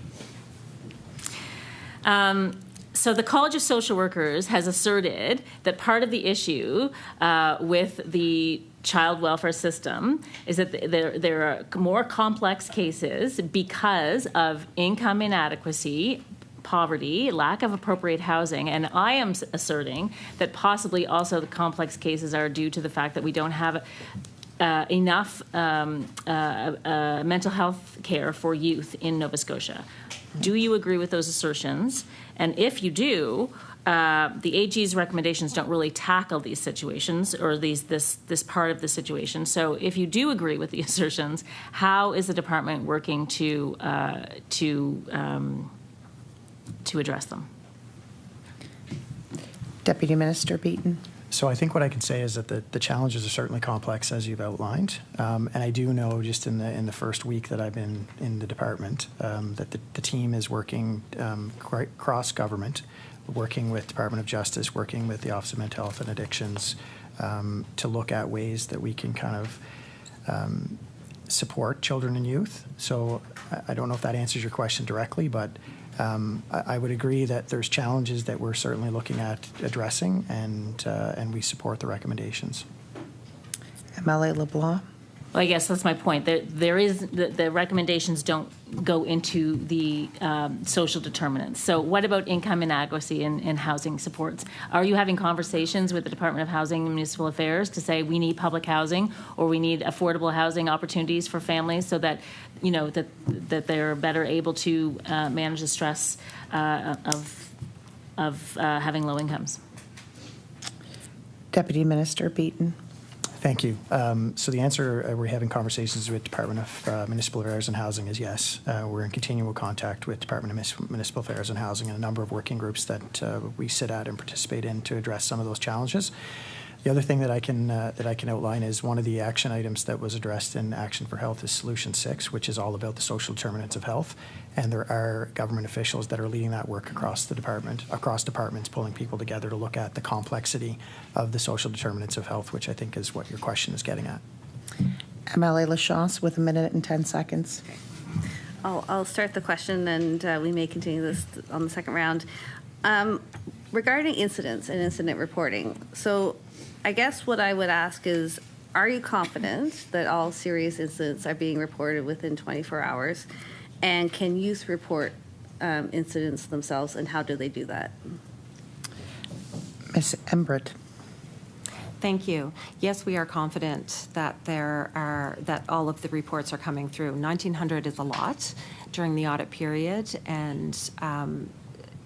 Speaker 5: So the College of Social Workers has asserted that part of the issue with the child welfare system is that there are more complex cases because of income inadequacy, poverty, lack of appropriate housing, and I am asserting that possibly also the complex cases are due to the fact that we don't have enough mental health care for youth in Nova Scotia. Do you agree with those assertions? And if you do, the AG's recommendations don't really tackle these situations or this part of the situation. So if you do agree with the assertions, how is the department working to address them?
Speaker 1: Deputy Minister Beaton.
Speaker 10: So I think what I can say is that the challenges are certainly complex, as you've outlined, and I do know just in the first week that I've been in the department that the team is working cross government, working with Department of Justice, working with the Office of Mental Health and Addictions to look at ways that we can kind of support children and youth. So I don't know if that answers your question directly, but I would agree that there's challenges that we're certainly looking at addressing, and we support the recommendations.
Speaker 1: MLA LeBlanc.
Speaker 5: Well, I guess that's my point. There is the recommendations don't go into the social determinants. So what about income inadequacy and housing supports? Are you having conversations with the Department of Housing and Municipal Affairs to say we need public housing or we need affordable housing opportunities for families so that, you know, that they're better able to manage the stress of having low incomes?
Speaker 1: Deputy Minister Beaton.
Speaker 10: Thank you. So the answer, we're having conversations with Department of Municipal Affairs and Housing is yes. We're in continual contact with Department of Municipal Affairs and Housing and a number of working groups that we sit at and participate in to address some of those challenges. The other thing that I can outline is one of the action items that was addressed in Action for Health is Solution 6, which is all about the social determinants of health. And there are government officials that are leading that work across departments, pulling people together to look at the complexity of the social determinants of health, which I think is what your question is getting at.
Speaker 1: MLA Lachance with 1 minute and 10 seconds.
Speaker 12: I'll start the question, and we may continue this on the second round. Regarding incidents and incident reporting, so I guess what I would ask is, are you confident that all serious incidents are being reported within 24 hours? And can youth report incidents themselves, and how do they do that?
Speaker 1: Ms. Embrett.
Speaker 11: Thank you. Yes, we are confident that that all of the reports are coming through. 1,900 is a lot during the audit period,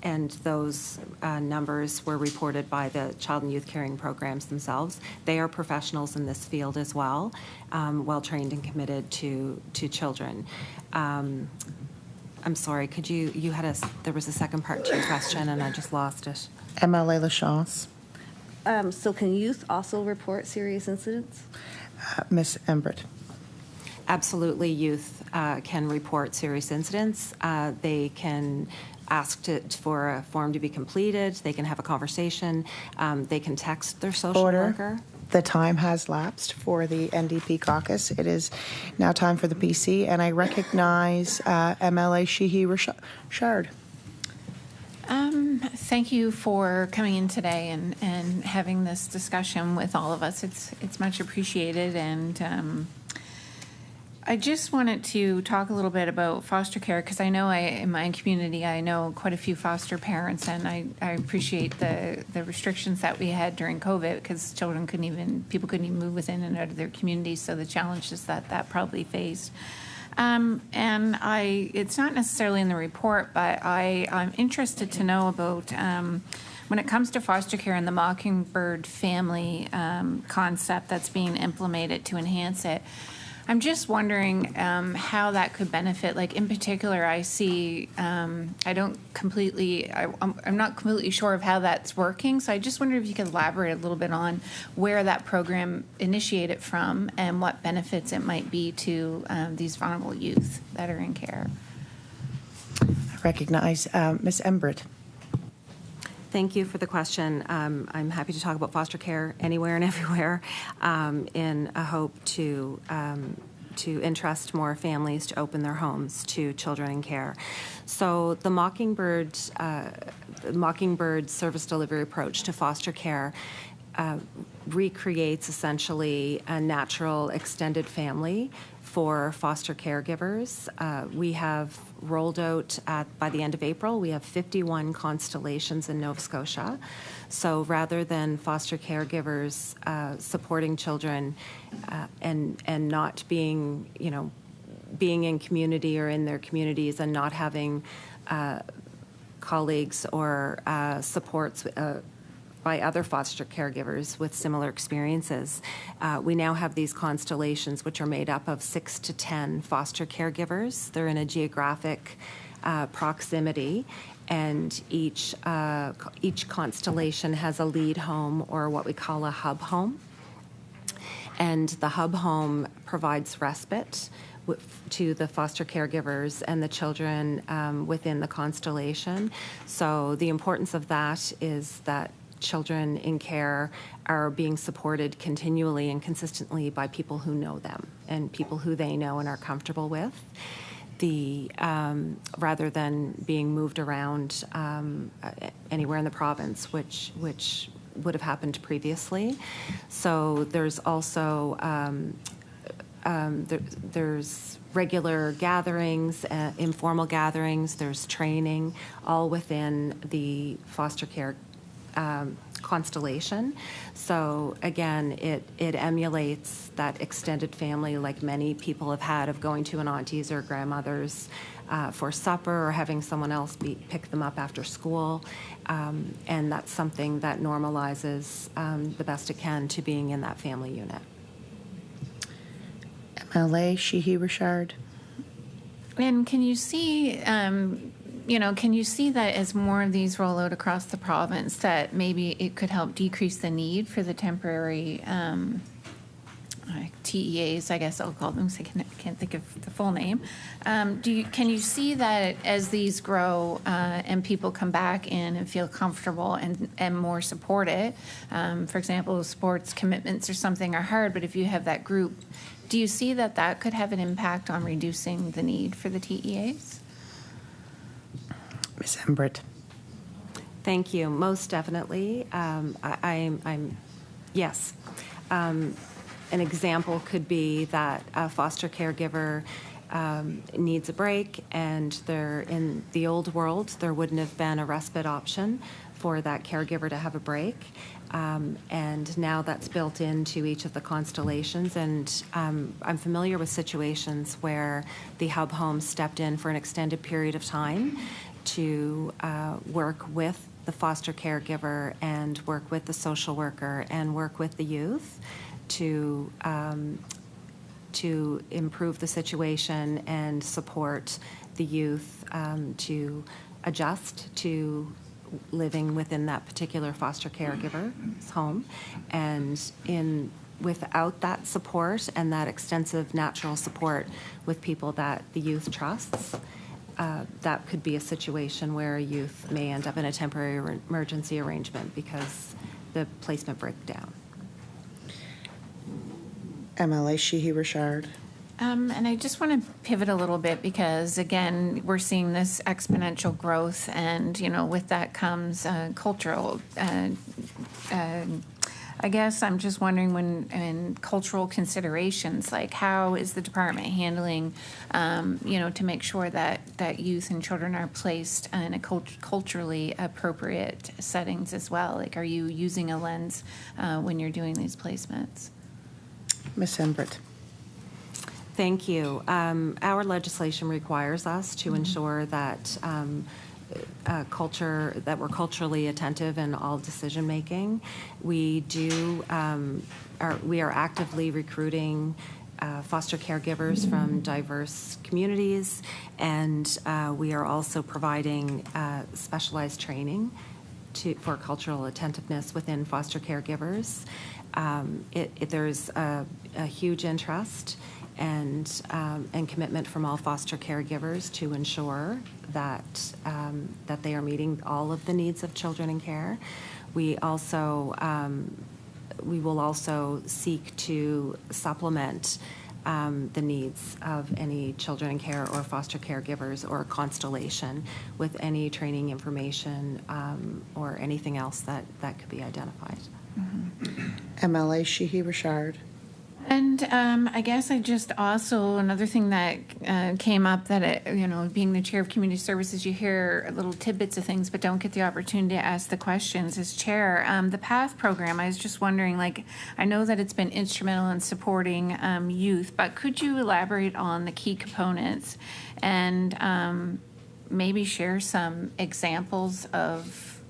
Speaker 11: and those numbers were reported by the child and youth caring programs themselves. They are professionals in this field as well, well trained and committed to children. I'm sorry, could you had there was a second part to your question and I just lost it.
Speaker 1: MLA Lachance.
Speaker 12: So can youth also report serious incidents?
Speaker 1: Ms. Embrett.
Speaker 11: Absolutely, youth can report serious incidents. They can ask for a form to be completed. They can have a conversation. They can text their social worker.
Speaker 1: The time has lapsed for the NDP Caucus. It is now time for the PC, and I recognize MLA Sheehy Richard.
Speaker 6: Thank you for coming in today and having this discussion with all of us. It's much appreciated, and I just wanted to talk a little bit about foster care, because I know in my community I know quite a few foster parents, and I appreciate the restrictions that we had during COVID, because people couldn't even move within and out of their communities, so the challenges that probably faced. And it's not necessarily in the report, but I'm interested to know about when it comes to foster care and the Mockingbird family concept that's being implemented to enhance it. I'm just wondering how that could benefit. Like in particular, I see I'm not completely sure of how that's working. So I just wonder if you could elaborate a little bit on where that program initiated from and what benefits it might be to these vulnerable youth that are in care.
Speaker 1: I recognize Ms. Embrett.
Speaker 11: Thank you for the question. I'm happy to talk about foster care anywhere and everywhere in a hope to interest more families to open their homes to children in care. So the Mockingbird service delivery approach to foster care recreates essentially a natural extended family for foster caregivers. We have rolled out by the end of April, we have 51 constellations in Nova Scotia. So rather than foster caregivers supporting children and not being in community or in their communities and not having colleagues or supports by other foster caregivers with similar experiences. We now have these constellations which are made up of 6 to 10 foster caregivers. They're in a geographic proximity, and each constellation has a lead home, or what we call a hub home. And the hub home provides respite to the foster caregivers and the children within the constellation. So the importance of that is that children in care are being supported continually and consistently by people who know them and people who they know and are comfortable with. Rather than being moved around anywhere in the province, which would have happened previously. So there's also there's regular gatherings, informal gatherings. There's training, all within the foster care constellation. So again, it emulates that extended family like many people have had of going to an auntie's or grandmother's for supper, or having someone else pick them up after school. And that's something that normalizes the best it can to being in that family unit.
Speaker 1: MLA Sheehy Richard.
Speaker 6: And can you see can you see that as more of these roll out across the province, that maybe it could help decrease the need for the temporary TEAs, I guess I'll call them, so I can't think of the full name. Can you see that as these grow and people come back in and feel comfortable and more supported? For example, sports commitments or something are hard, but if you have that group, do you see that that could have an impact on reducing the need for the TEAs?
Speaker 1: Ms. Embrett.
Speaker 11: Thank you. Most definitely. Yes. An example could be that a foster caregiver needs a break, and in the old world, there wouldn't have been a respite option for that caregiver to have a break. And now that's built into each of the constellations. And I'm familiar with situations where the hub home stepped in for an extended period of time to work with the foster caregiver and work with the social worker and work with the youth to improve the situation and support the youth to adjust to living within that particular foster caregiver's home. And without that support and that extensive natural support with people that the youth trusts, that could be a situation where a youth may end up in a temporary emergency arrangement because the placement breaks down.
Speaker 1: MLA Sheehy Richard.
Speaker 6: And I just want to pivot a little bit because, again, we're seeing this exponential growth, and, with that comes cultural. I guess I'm just wondering when cultural considerations, like how is the department handling, to make sure that youth and children are placed in a culturally appropriate settings as well? Like, are you using a lens when you're doing these placements?
Speaker 1: Ms. Embrett.
Speaker 11: Thank you. Our legislation requires us to ensure that that we're culturally attentive in all decision making. We are actively recruiting foster caregivers from diverse communities, and we are also providing specialized training for cultural attentiveness within foster caregivers. There's a huge interest and commitment from all foster caregivers to ensure that they are meeting all of the needs of children in care. We will also seek to supplement the needs of any children in care or foster caregivers or constellation with any training information or anything else that could be identified.
Speaker 1: MLA Sheehy Richard.
Speaker 6: And I guess I just also, another thing that came up that, being the chair of community services, you hear little tidbits of things but don't get the opportunity to ask the questions. As chair, the PATH program, I was just wondering, I know that it's been instrumental in supporting youth, but could you elaborate on the key components and maybe share some examples of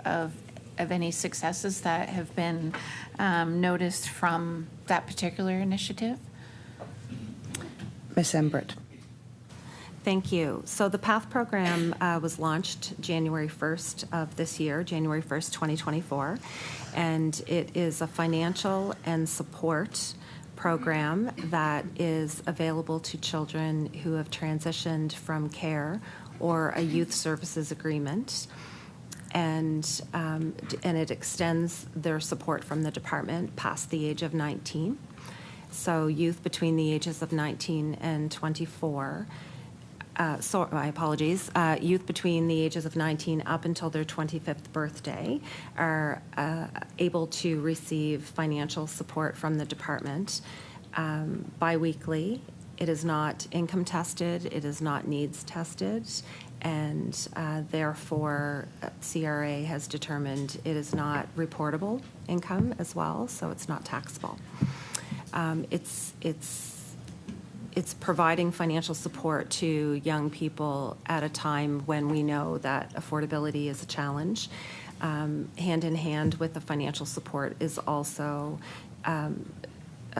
Speaker 6: any successes that have been noticed from that particular initiative?
Speaker 1: Ms. Embrett.
Speaker 11: Thank you. So the PATH program was launched January 1st of this year, January 1st, 2024, and it is a financial and support program that is available to children who have transitioned from care or a youth services agreement. And it extends their support from the department past the age of 19. So youth between the ages of 19 and 24, my apologies, youth between the ages of 19 up until their 25th birthday are able to receive financial support from the department biweekly. It is not income tested, it is not needs tested, and therefore CRA has determined it is not reportable income as well, so it's not taxable. It's providing financial support to young people at a time when we know that affordability is a challenge. Hand in hand with the financial support is also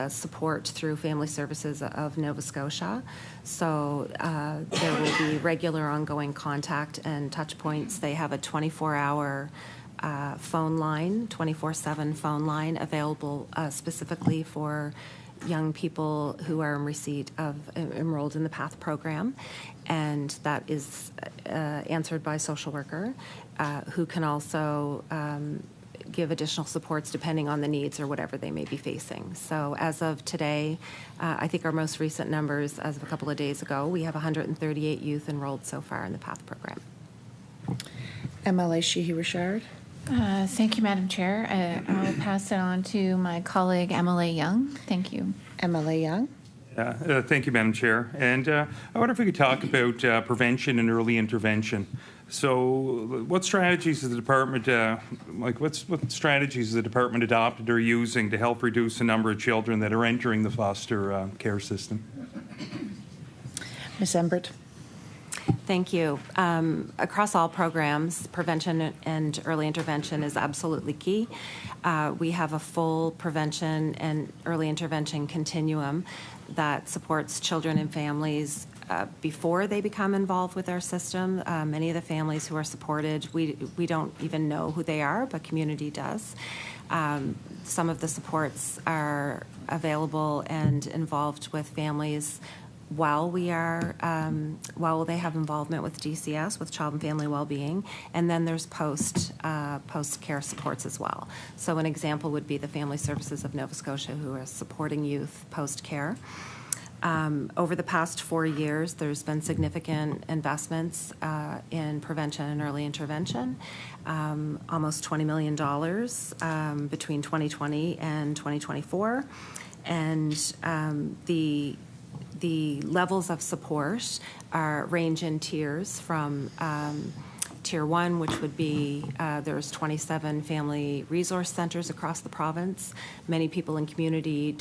Speaker 11: support through Family Services of Nova Scotia. So there will be regular ongoing contact and touch points. They have a 24-hour phone line, 24/7 phone line available specifically for young people who are in receipt of enrolled in the PATH program, and that is answered by a social worker who can also give additional supports depending on the needs or whatever they may be facing. So as of today, I think our most recent numbers as of a couple of days ago, we have 138 youth enrolled so far in the PATH program.
Speaker 1: MLA Sheehy Richard.
Speaker 6: Thank you, Madam Chair. I'll pass it on to my colleague, MLA Young. Thank you.
Speaker 1: MLA Young.
Speaker 9: Thank you, Madam Chair. And I wonder if we could talk about prevention and early intervention. So, what strategies has the department, what strategies has the department adopted or using to help reduce the number of children that are entering the foster care system?
Speaker 1: Ms. Embrett.
Speaker 11: Thank you. Across all programs, prevention and early intervention is absolutely key. We have a full prevention and early intervention continuum that supports children and families before they become involved with our system. Many of the families who are supported, we don't even know who they are, but community does. Some of the supports are available and involved with families while they have involvement with DCS, with Child and Family Wellbeing, and then there's post-care supports as well. So an example would be the Family Services of Nova Scotia, who are supporting youth post-care. Over the past 4 years, there's been significant investments in prevention and early intervention, almost $20 million between 2020 and 2024, and the levels of support range in tiers from Tier 1, which would be there's 27 family resource centers across the province. Many people in community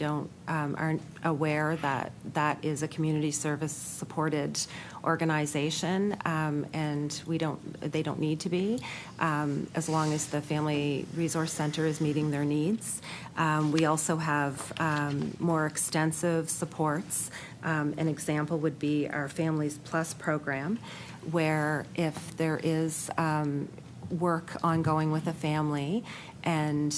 Speaker 11: aren't aware that that is a community service supported organization, and they don't need to be, as long as the family resource center is meeting their needs. We also have more extensive supports. An example would be our Families Plus program, where if there is work ongoing with a family and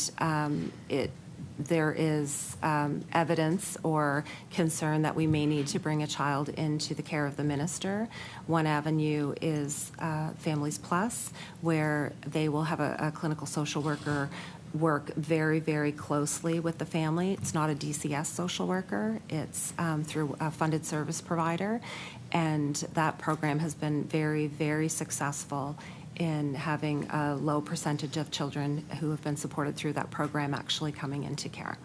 Speaker 11: there is evidence or concern that we may need to bring a child into the care of the minister, one avenue is Families Plus, where they will have a clinical social worker work very, very closely with the family. It's not a DCS social worker. It's through a funded service provider. And that program has been very, very successful in having a low percentage of children who have been supported through that program actually coming into care.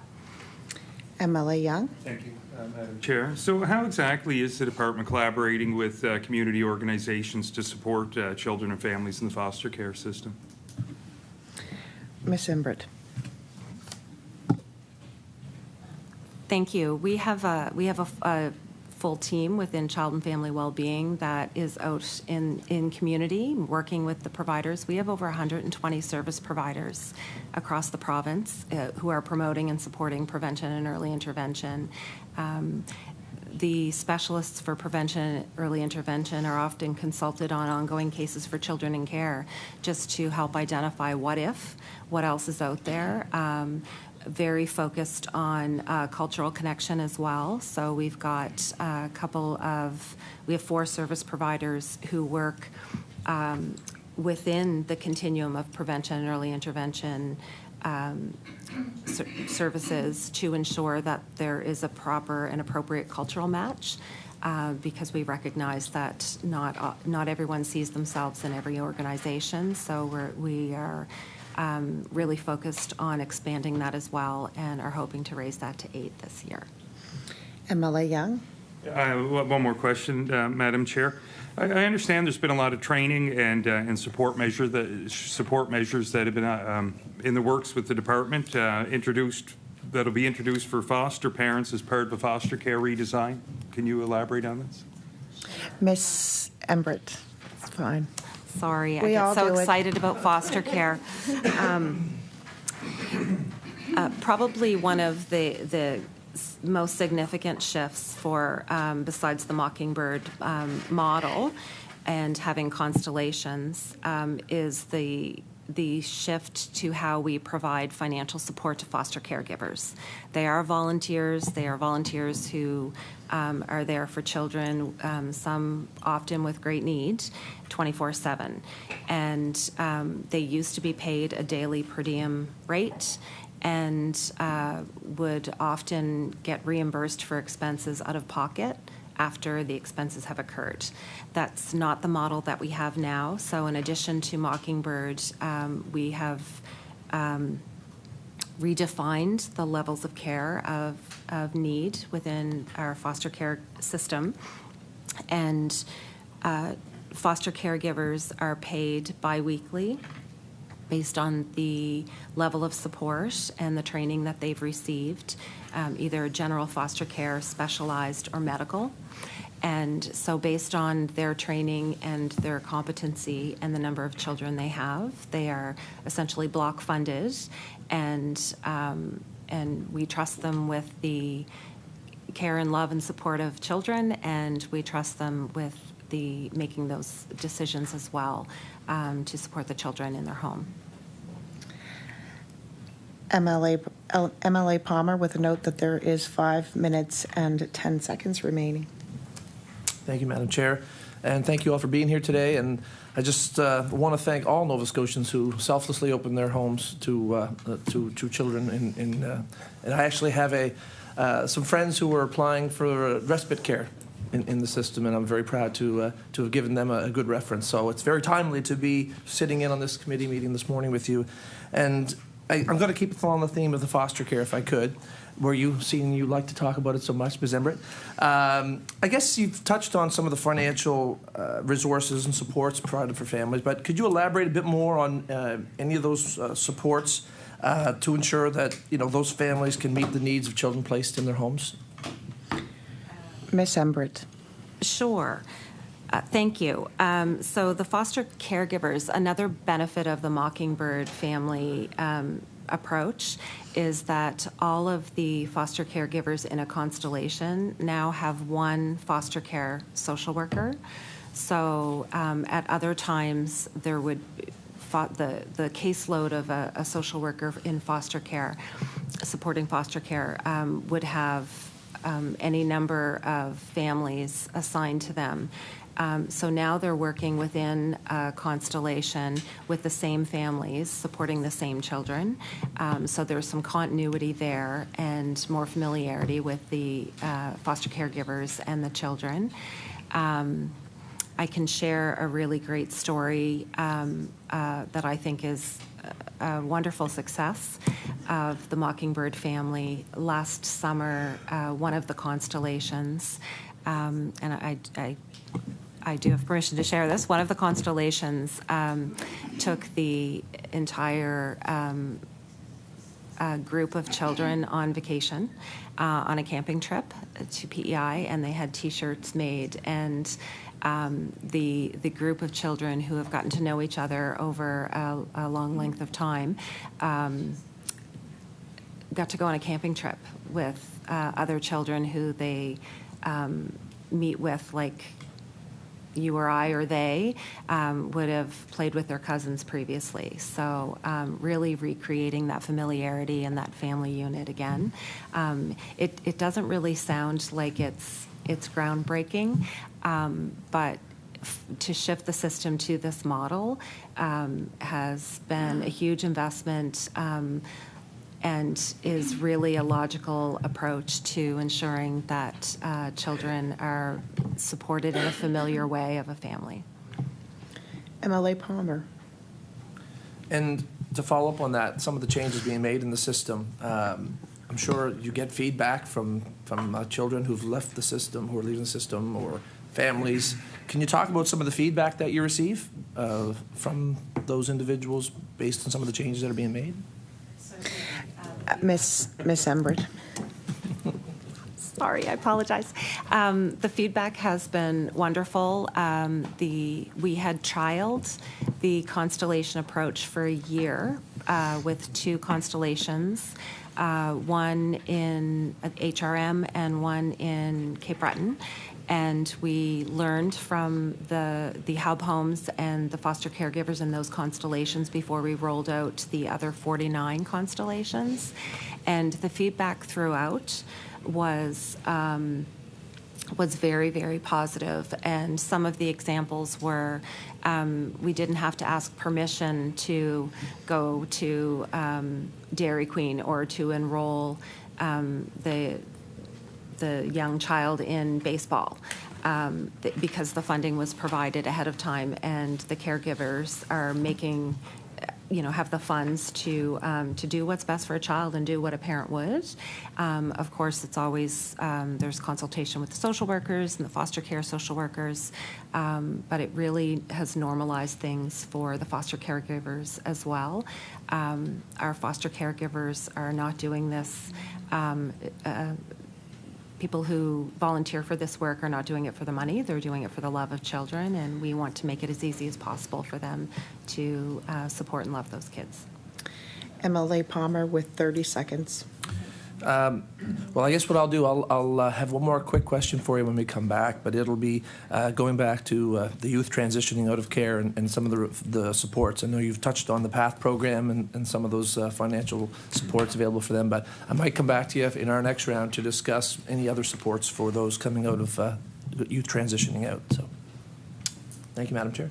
Speaker 1: MLA Young.
Speaker 9: Thank you, Madam Chair. So how exactly is the department collaborating with community organizations to support children and families in the foster care system?
Speaker 1: Ms. Embrett.
Speaker 11: Thank you. We have a full team within Child and Family Wellbeing that is out in community working with the providers. We have over 120 service providers across the province who are promoting and supporting prevention and early intervention. The specialists for prevention and early intervention are often consulted on ongoing cases for children in care, just to help identify what else is out there. Very focused on cultural connection as well. So we've got we have 4 service providers who work within the continuum of prevention and early intervention services to ensure that there is a proper and appropriate cultural match, because we recognize that not everyone sees themselves in every organization. So we are really focused on expanding that as well, and are hoping to raise that to 8 this year.
Speaker 1: MLA Young.
Speaker 9: One more question, Madam Chair. I understand there's been a lot of training and support measures that have been in the works with the department, that'll be introduced for foster parents as part of a foster care redesign. Can you elaborate on this?
Speaker 1: Ms. Embrett. It's fine.
Speaker 11: Sorry, I
Speaker 1: We all
Speaker 11: get so
Speaker 1: do it.
Speaker 11: excited about foster care. Probably one of the most significant shifts for, besides the Mockingbird model and having constellations, is the shift to how we provide financial support to foster caregivers. They are volunteers. They are volunteers who are there for children, some often with great need, 24/7. And they used to be paid a daily per diem rate and would often get reimbursed for expenses out of pocket after the expenses have occurred. That's not the model that we have now. So in addition to Mockingbird, we have redefined the levels of care of need within our foster care system. And foster caregivers are paid biweekly based on the level of support and the training that they've received, either general foster care, specialized, or medical. And so based on their training and their competency and the number of children they have, they are essentially block funded, and we trust them with the care and love and support of children, and we trust them with the making those decisions as well to support the children in their home.
Speaker 1: MLA Palmer with a note that there is 5 minutes and 10 seconds remaining.
Speaker 7: Thank you, Madam Chair, and thank you all for being here today. And I just want to thank all Nova Scotians who selflessly open their homes to children. And I actually have some friends who were applying for respite care in the system, and I'm very proud to have given them a good reference. So it's very timely to be sitting in on this committee meeting this morning with you. And I'm going to keep it on the theme of the foster care, if I could, where you like to talk about it so much, Ms. Embrett. I guess you've touched on some of the financial resources and supports provided for families, but could you elaborate a bit more on any of those supports to ensure that those families can meet the needs of children placed in their homes?
Speaker 1: Ms. Embrett.
Speaker 11: Sure. Thank you. So the foster caregivers, another benefit of the Mockingbird family approach is that all of the foster caregivers in a constellation now have one foster care social worker. So at other times there would the caseload of a social worker in foster care, supporting foster care, would have any number of families assigned to them. So now they're working within a constellation with the same families, supporting the same children. So there's some continuity there and more familiarity with the foster caregivers and the children. I can share a really great story that I think is a wonderful success of the Mockingbird family. Last summer, one of the constellations, and I do have permission to share this. One of the constellations took the entire group of children on vacation on a camping trip to PEI, and they had T-shirts made. And the group of children who have gotten to know each other over a long length of time got to go on a camping trip with other children who they meet with, like you or I or they would have played with their cousins previously. So really recreating that familiarity and that family unit again. It doesn't really sound like it's groundbreaking, but to shift the system to this model has been a huge investment and is really a logical approach to ensuring that children are supported in a familiar way of a family.
Speaker 1: MLA Palmer.
Speaker 7: And to follow up on that, some of the changes being made in the system, I'm sure you get feedback from children who've left the system, who are leaving the system, or families. Can you talk about some of the feedback that you receive from those individuals based on some of the changes that are being made?
Speaker 1: Miss Embrett.
Speaker 11: Sorry, I apologize. The feedback has been wonderful. We had trialed the constellation approach for a year with 2 constellations. one in HRM and one in Cape Breton. And we learned from the Hub homes and the foster caregivers in those constellations before we rolled out the other 49 constellations. And the feedback throughout was very, very positive. And some of the examples were we didn't have to ask permission to go to Dairy Queen or to enroll the young child in baseball because the funding was provided ahead of time, and the caregivers are making, have the funds to do what's best for a child and do what a parent would. Of course, it's always there's consultation with the social workers and the foster care social workers, but it really has normalized things for the foster caregivers as well. Our foster caregivers are not doing this. People who volunteer for this work are not doing it for the money. They're doing it for the love of children, and we want to make it as easy as possible for them to support and love those kids.
Speaker 1: MLA Palmer with 30 seconds.
Speaker 7: Well, I guess what I'll do, I'll have one more quick question for you when we come back, but it'll be going back to the youth transitioning out of care and some of the supports. I know you've touched on the PATH program and some of those financial supports available for them, but I might come back to you in our next round to discuss any other supports for those coming out of youth transitioning out. So, thank you, Madam Chair.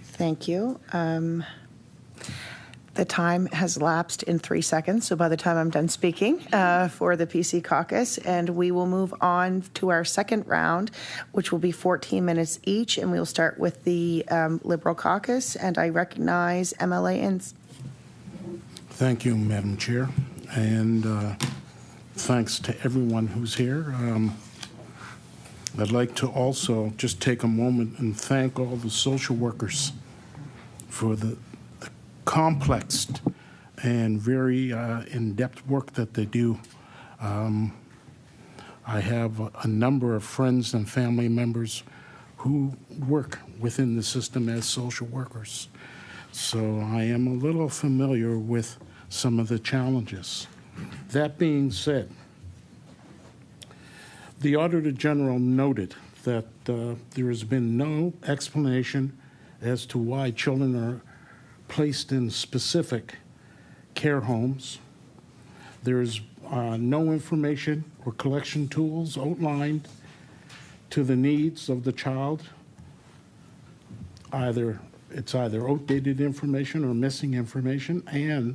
Speaker 1: Thank you. The time has lapsed in 3 seconds, so by the time I'm done speaking for the PC Caucus, and we will move on to our second round, which will be 14 minutes each, and we will start with the Liberal Caucus, and I recognize MLA Inns.
Speaker 2: Thank you, Madam Chair, and thanks to everyone who's here. I'd like to also just take a moment and thank all the social workers for the complex and very in-depth work that they do. I have a number of friends and family members who work within the system as social workers, so I am a little familiar with some of the challenges. That being said, the Auditor General noted that there has been no explanation as to why children are placed in specific care homes. There's no information or collection tools outlined to the needs of the child. It's either outdated information or missing information, and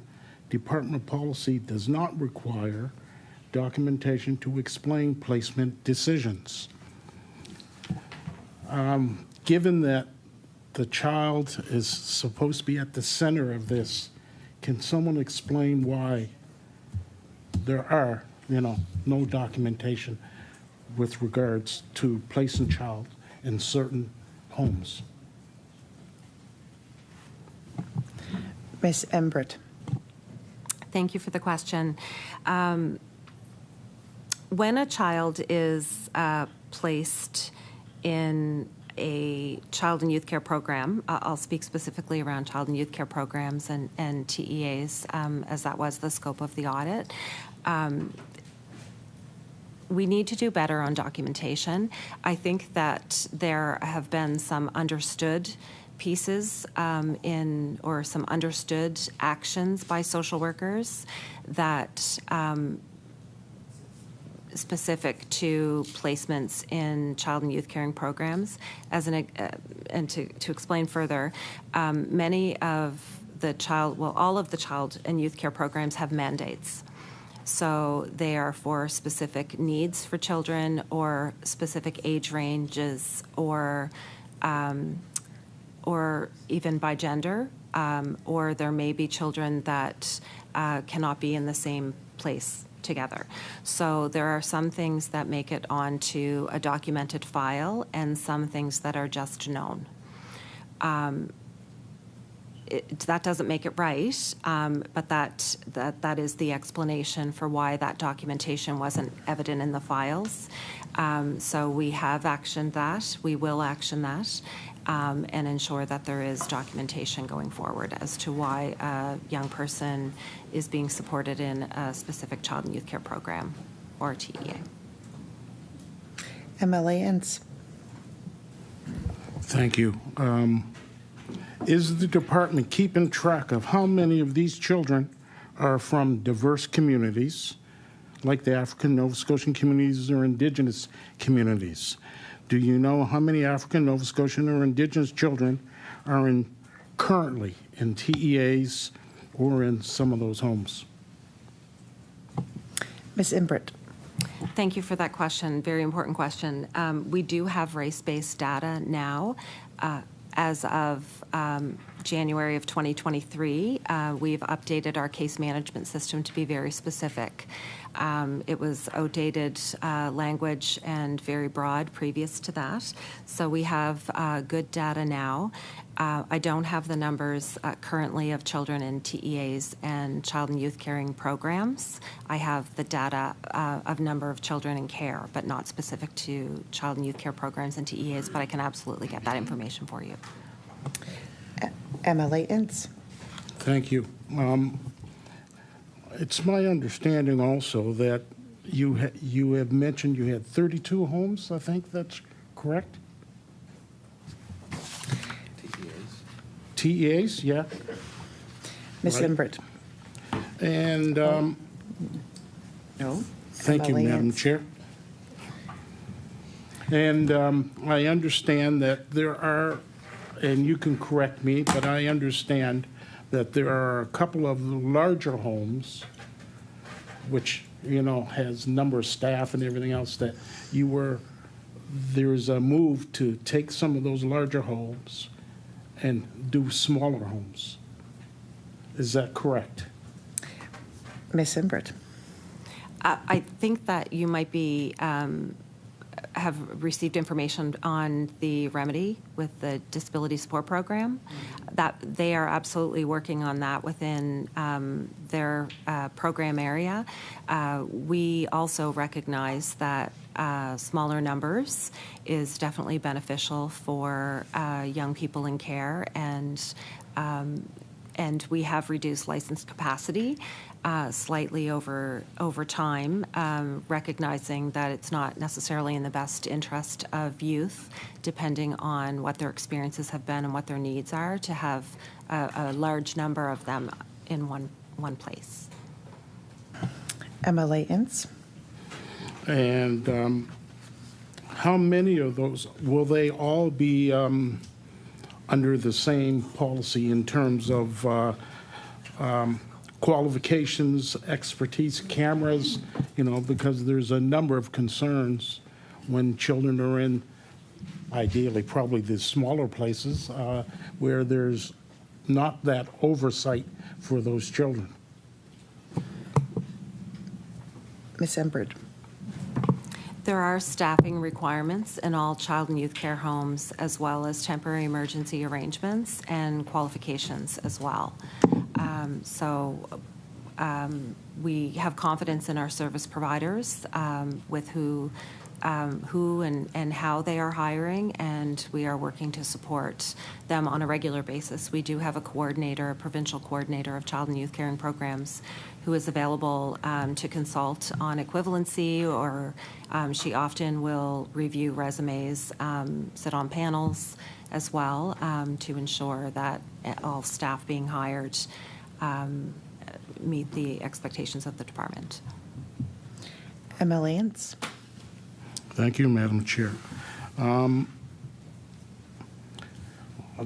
Speaker 2: department policy does not require documentation to explain placement decisions. Given that the child is supposed to be at the center of this, can someone explain why there are, no documentation with regards to placing child in certain homes?
Speaker 1: Ms. Embrett.
Speaker 11: Thank you for the question. When a child is placed in a child and youth care program, I'll speak specifically around child and youth care programs and TEAs, as that was the scope of the audit. We need to do better on documentation. I think that there have been some understood pieces or some understood actions by social workers that specific to placements in child and youth caring programs. And to explain further, many of the all of the child and youth care programs have mandates. So they are for specific needs for children or specific age ranges or even by gender, or there may be children that cannot be in the same place together. So there are some things that make it onto a documented file and some things that are just known. that doesn't make it right, but that is the explanation for why that documentation wasn't evident in the files. So we have actioned that. We will action that. And ensure that there is documentation going forward as to why a young person is being supported in a specific child and youth care program or TEA.
Speaker 1: MLA Ince.
Speaker 2: Thank you. Is the department keeping track of how many of these children are from diverse communities, like the African Nova Scotian communities or Indigenous communities? Do you know how many African, Nova Scotian, or Indigenous children are currently in TEAs or in some of those homes?
Speaker 1: Ms. Embrett.
Speaker 11: Thank you for that question. Very important question. We do have race-based data now. As of January of 2023, we've updated our case management system to be very specific. It was outdated language and very broad previous to that. So we have good data now. I don't have the numbers currently of children in TEAs and child and youth caring programs. I have the data of number of children in care, but not specific to child and youth care programs and TEAs, but I can absolutely get that information for you.
Speaker 1: MLA Ince.
Speaker 2: Thank you. It's my understanding also that you have mentioned you had 32 homes. I think that's correct. TEAs, yeah.
Speaker 1: Ms.
Speaker 2: Right.
Speaker 1: Embrett.
Speaker 2: And
Speaker 1: No.
Speaker 2: thank you,
Speaker 1: MLA
Speaker 2: Madam
Speaker 1: Ince.
Speaker 2: Chair. And I understand that there are, and you can correct me, but I understand that there are a couple of larger homes, which, you know, has number of staff and everything else, that there's a move to take some of those larger homes and do smaller homes. Is that correct?
Speaker 1: Ms. Embrett.
Speaker 11: I think that you might be have received information on the remedy with the disability support program. That they are absolutely working on that within their program area. We also recognize that smaller numbers is definitely beneficial for young people in care, and we have reduced licensed capacity slightly over time, recognizing that it's not necessarily in the best interest of youth, depending on what their experiences have been and what their needs are, to have a large number of them in one place.
Speaker 1: MLA Ince.
Speaker 2: And how many of those, will they all be under the same policy in terms of qualifications, expertise, cameras, you know, because there's a number of concerns when children are in, ideally, probably the smaller places where there's not that oversight for those children.
Speaker 1: Ms. Embrett.
Speaker 11: There are staffing requirements in all child and youth care homes, as well as temporary emergency arrangements and qualifications as well. We have confidence in our service providers with who and how they are hiring, and we are working to support them on a regular basis. We do have a coordinator, a provincial coordinator of child and youth caring programs, who is available to consult on equivalency, or she often will review resumes, sit on panels as well, to ensure that all staff being hired meet the expectations of the department.
Speaker 1: MLA Ince.
Speaker 2: Thank you, Madam Chair. I'd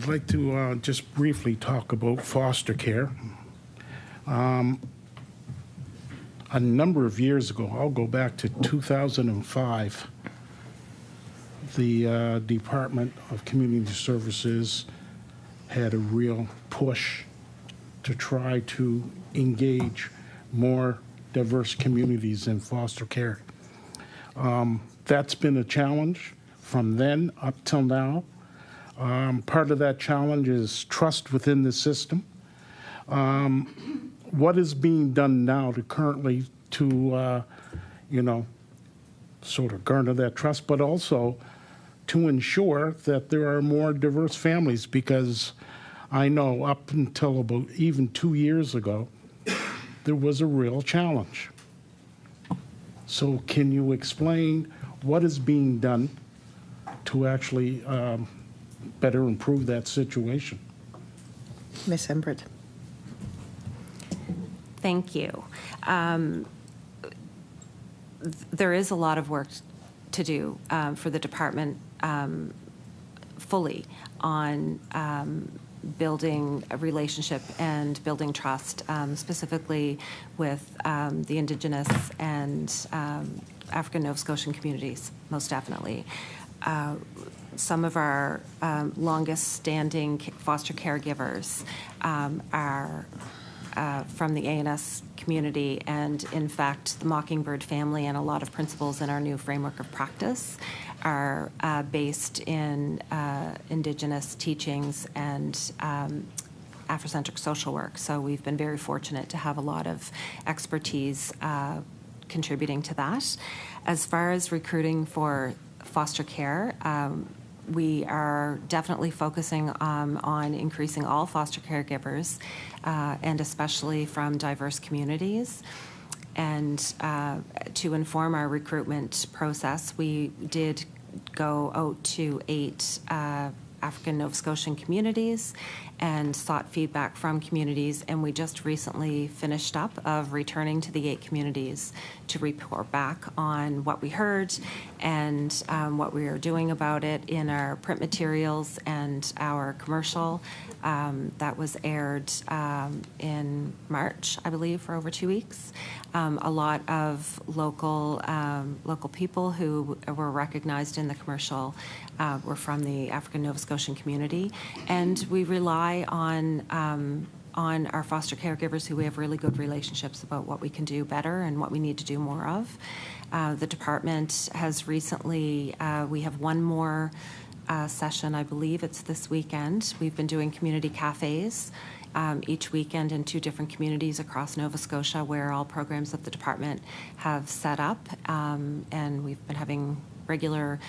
Speaker 2: like to just briefly talk about foster care. A number of years ago, I'll go back to 2005, the Department of Community Services had a real push to try to engage more diverse communities in foster care. That's been a challenge from then up till now. Part of that challenge is trust within the system. What is being done now to sort of garner that trust, but also to ensure that there are more diverse families, because I know up until about even 2 years ago, there was a real challenge. So can you explain what is being done to actually better improve that situation?
Speaker 1: Ms. Embrett.
Speaker 11: Thank you. There is a lot of work to do for the department fully on building a relationship and building trust, specifically with the Indigenous and African Nova Scotian communities, most definitely. Some of our longest-standing foster caregivers are from the ANS community, and in fact, the Mockingbird family and a lot of principles in our new framework of practice are based in Indigenous teachings and Afrocentric social work. So we've been very fortunate to have a lot of expertise contributing to that. As far as recruiting for foster care, we are definitely focusing on increasing all foster caregivers, and especially from diverse communities. And to inform our recruitment process, we did go out to 8 African Nova Scotian communities and sought feedback from communities, and we just recently finished up of returning to the 8 communities to report back on what we heard and what we are doing about it in our print materials and our commercial that was aired in March, I believe, for over 2 weeks. A lot of local people who were recognized in the commercial were from the African Nova Scotian community, and we rely on our foster caregivers who we have really good relationships about what we can do better and what we need to do more of. The department has recently, we have one more session, I believe it's this weekend. We've been doing community cafes each weekend in 2 different communities across Nova Scotia where all programs that the department have set up, and we've been having regular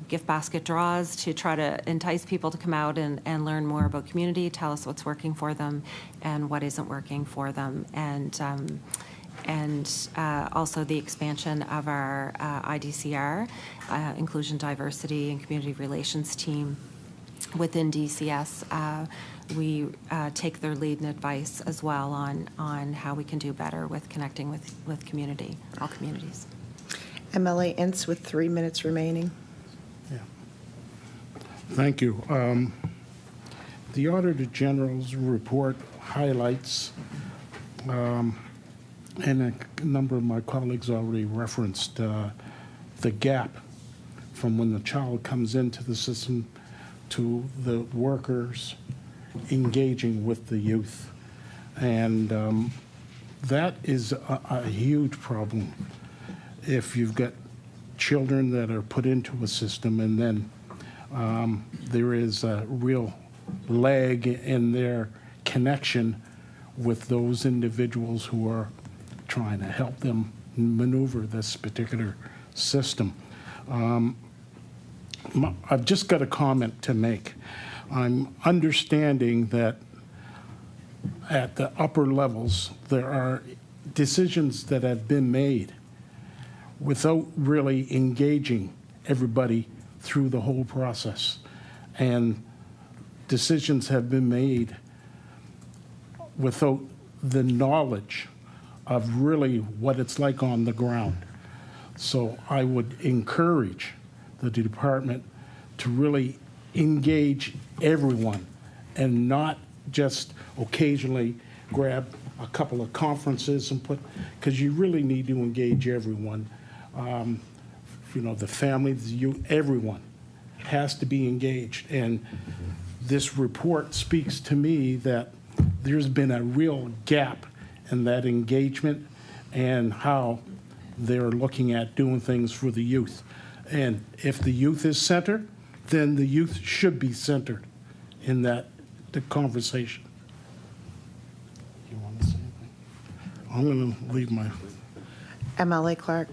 Speaker 11: gift basket draws to try to entice people to come out and learn more about community, tell us what's working for them and what isn't working for them. And also the expansion of our IDCR, Inclusion, Diversity, and Community Relations team within DCS. We take their lead and advice as well on how we can do better with connecting with community, all communities.
Speaker 1: MLA Ince with 3 minutes remaining.
Speaker 2: Yeah. Thank you. The Auditor General's report highlights, and a number of my colleagues already referenced, the gap from when the child comes into the system to the workers engaging with the youth. And that is a huge problem. If you've got children that are put into a system and then there is a real lag in their connection with those individuals who are trying to help them maneuver this particular system. I've just got a comment to make. I'm understanding that at the upper levels there are decisions that have been made without really engaging everybody through the whole process. And decisions have been made without the knowledge of really what it's like on the ground. So I would encourage the department to really engage everyone and not just occasionally grab a couple of conferences and put, because you really need to engage everyone. The families, everyone has to be engaged. And this report speaks to me that there's been a real gap in that engagement and how they're looking at doing things for the youth. And if the youth is centered, then the youth should be centered in the conversation. You want to say anything? I'm going to leave my...
Speaker 1: MLA Clark.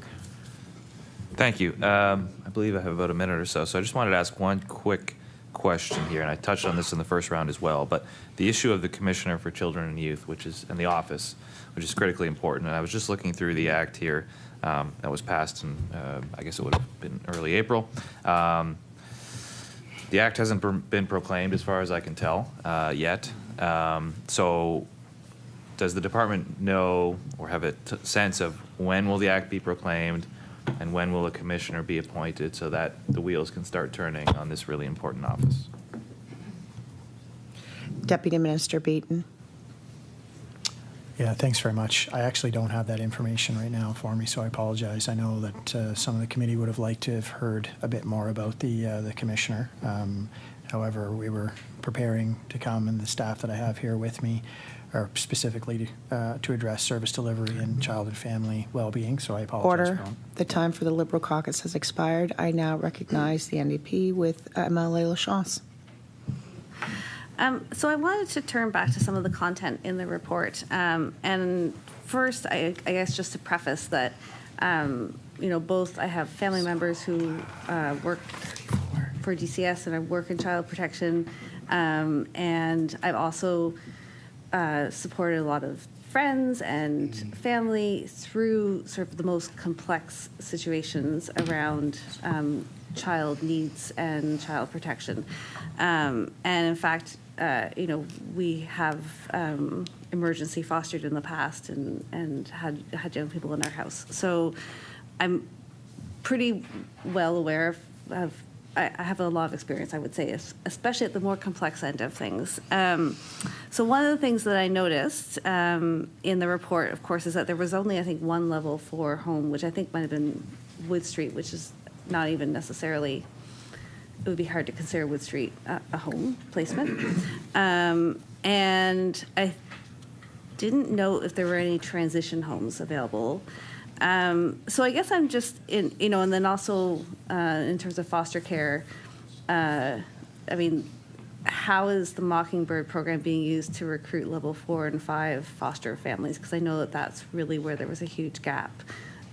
Speaker 3: Thank you. I believe I have about a minute or so, so I just wanted to ask one quick question here, and I touched on this in the first round as well, but the issue of the Commissioner for Children and Youth, and the office, which is critically important. And I was just looking through the act here that was passed in, I guess it would have been early April. The act hasn't been proclaimed as far as I can tell yet. So does the department know or have a sense of when will the act be proclaimed and when will a commissioner be appointed so that the wheels can start turning on this really important office?
Speaker 1: Deputy Minister Beaton.
Speaker 10: Yeah, thanks very much. I actually don't have that information right now for me, so I apologize. I know that some of the committee would have liked to have heard a bit more about the commissioner. However, we were preparing to come, and the staff that I have here with me are specifically to address service delivery and child and family well-being, so I apologize.
Speaker 1: Order. The time for the Liberal caucus has expired. I now recognize the NDP with MLA Lachance.
Speaker 12: So I wanted to turn back to some of the content in the report. And first, I guess just to preface that, both I have family members who work for DCS and I work in child protection. And I've also supported a lot of friends and family through sort of the most complex situations around child needs and child protection. And in fact, we have emergency fostered in the past and had young people in our house. So I'm pretty well aware of I have a lot of experience, I would say, especially at the more complex end of things. So one of the things that I noticed in the report, of course, is that there was only, I think, one level 4 home, which I think might have been Wood Street, which is not even necessarily, it would be hard to consider Wood Street a home placement. And I didn't know if there were any transition homes available. So I guess I'm just in, and then also in terms of foster care, how is the Mockingbird program being used to recruit level 4 and 5 foster families? Because I know that that's really where there was a huge gap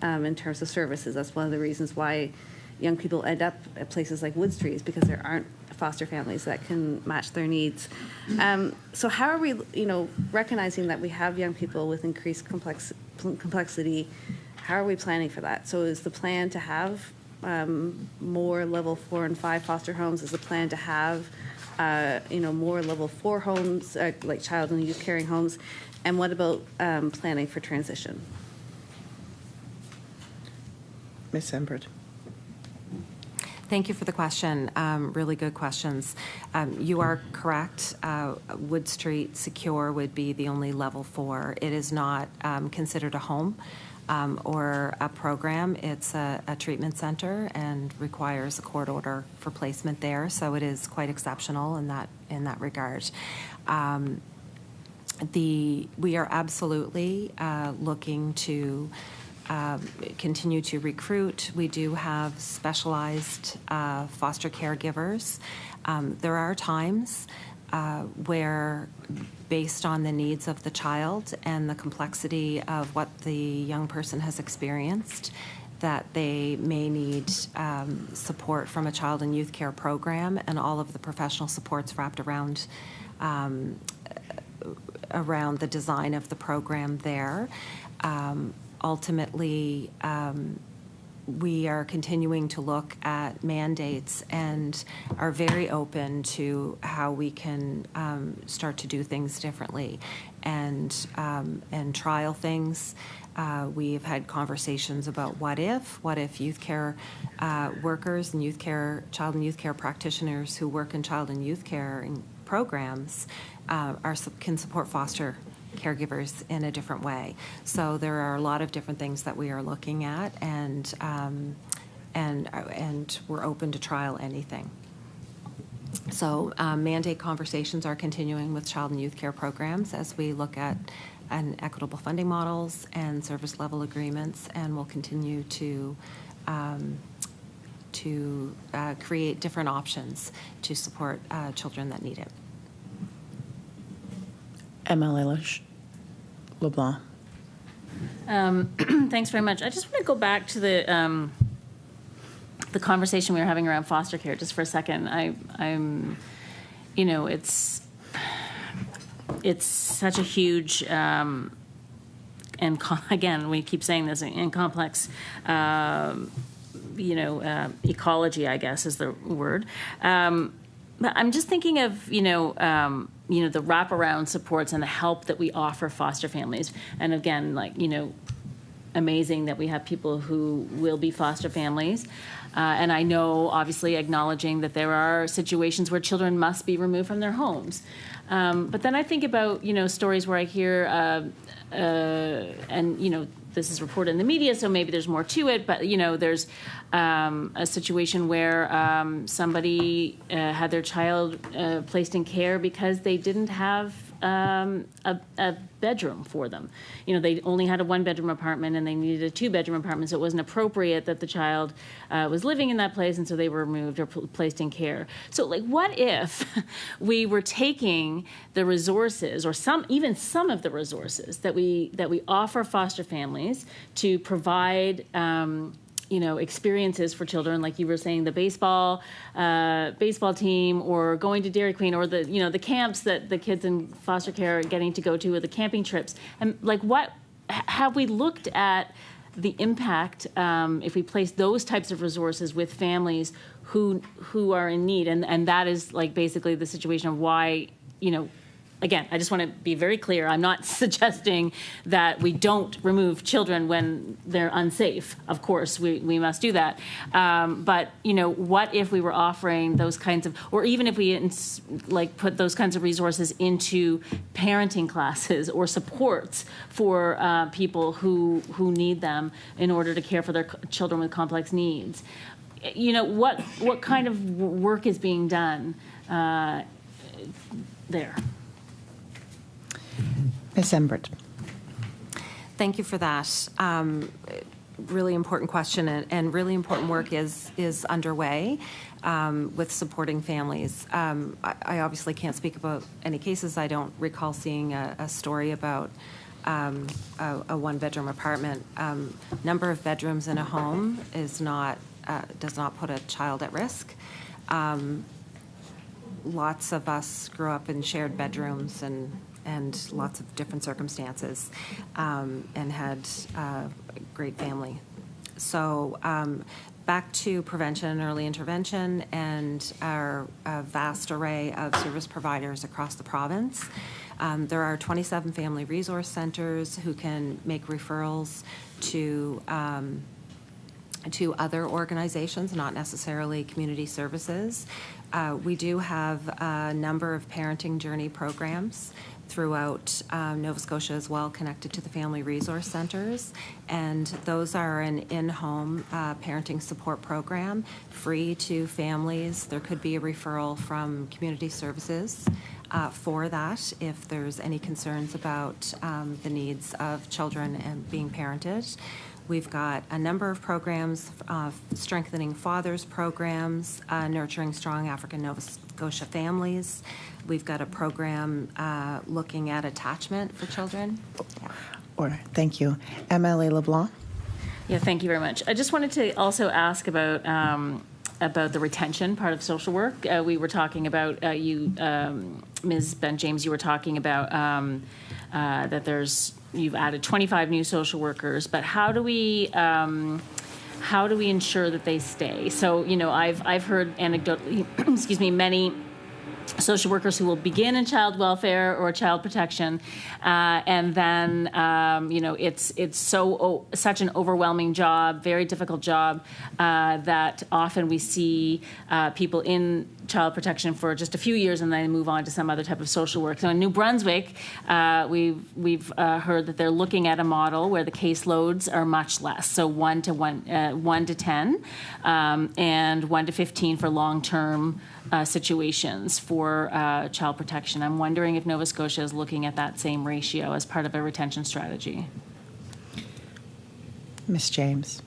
Speaker 12: in terms of services. That's one of the reasons why young people end up at places like Wood Street, is because there aren't foster families that can match their needs. So how are we, recognizing that we have young people with increased complexity? How are we planning for that? So is the plan to have more level 4 and 5 foster homes? Is the plan to have, more level 4 homes, like child and youth caring homes? And what about planning for transition?
Speaker 1: Ms. Embrett.
Speaker 11: Thank you for the question. Really good questions. You are correct. Wood Street Secure would be the only level 4. It is not considered a home or a program. It's a treatment center and requires a court order for placement there. So it is quite exceptional in that regard. We are absolutely looking to continue to recruit. We do have specialized foster caregivers. There are times where, based on the needs of the child and the complexity of what the young person has experienced, that they may need support from a child and youth care program, and all of the professional supports wrapped around the design of the program there. Ultimately, we are continuing to look at mandates and are very open to how we can start to do things differently and trial things. We've had conversations about what if youth care workers and child and youth care practitioners who work in child and youth care programs can support foster caregivers in a different way. So there are a lot of different things that we are looking at, and we're open to trial anything. So mandate conversations are continuing with child and youth care programs as we look at equitable funding models and service level agreements, and we'll continue to to create different options to support children that need it.
Speaker 1: MLA LeBlanc.
Speaker 5: Thanks very much. I just want to go back to the conversation we were having around foster care just for a second. I'm, you know, it's such a huge and again, we keep saying this, and complex, ecology, I guess is the word. But I'm just thinking of, the wraparound supports and the help that we offer foster families. And again, amazing that we have people who will be foster families. And I know, obviously, acknowledging that there are situations where children must be removed from their homes. But then I think about, stories where I hear, this is reported in the media, so maybe there's more to it, but, there's a situation where somebody had their child placed in care because they didn't have a bedroom for them. They only had a one-bedroom apartment and they needed a two-bedroom apartment, so it wasn't appropriate that the child was living in that place, and so they were removed or placed in care. So, what if we were taking the resources, or even some of the resources that we offer foster families to provide experiences for children, like you were saying, the baseball team, or going to Dairy Queen, or the camps that the kids in foster care are getting to go to, or the camping trips. And what have we looked at the impact if we place those types of resources with families who are in need? And that is basically the situation of why, again, I just want to be very clear. I'm not suggesting that we don't remove children when they're unsafe. Of course, we must do that. But, what if we were offering those kinds of, or even if we put those kinds of resources into parenting classes or supports for people who need them in order to care for their children with complex needs? What kind of work is being done there?
Speaker 1: Ms. Embrett.
Speaker 11: Thank you for that. Really important question, and really important work is underway with supporting families. I obviously can't speak about any cases. I don't recall seeing a story about a one-bedroom apartment. Number of bedrooms in a home does not put a child at risk. Lots of us grew up in shared bedrooms and lots of different circumstances, and had a great family. So back to prevention and early intervention and our vast array of service providers across the province. There are 27 family resource centers who can make referrals to other organizations, not necessarily community services. We do have a number of parenting journey programs throughout Nova Scotia as well, connected to the family resource centers, and those are an in-home parenting support program, free to families. There could be a referral from community services for that if there's any concerns about the needs of children and being parented. We've got a number of programs, strengthening fathers programs, nurturing strong African Nova Scotia families. We've got a program looking at attachment for children.
Speaker 1: Order. Thank you. MLA LeBlanc.
Speaker 5: Yeah, thank you very much. I just wanted to also ask about the retention part of social work. We were talking about, Ms. Ben James, you were talking about that you've added 25 new social workers, but how do we ensure that they stay? So, I've heard anecdotally, many social workers who will begin in child welfare or child protection, and then it's such an overwhelming job, very difficult job, that often we see people in child protection for just a few years and then move on to some other type of social work. So in New Brunswick, we've heard that they're looking at a model where the caseloads are much less, so 1 to 10, and 1 to 15 for long-term situations for child protection. I'm wondering if Nova Scotia is looking at that same ratio as part of a retention strategy.
Speaker 1: Ms. James.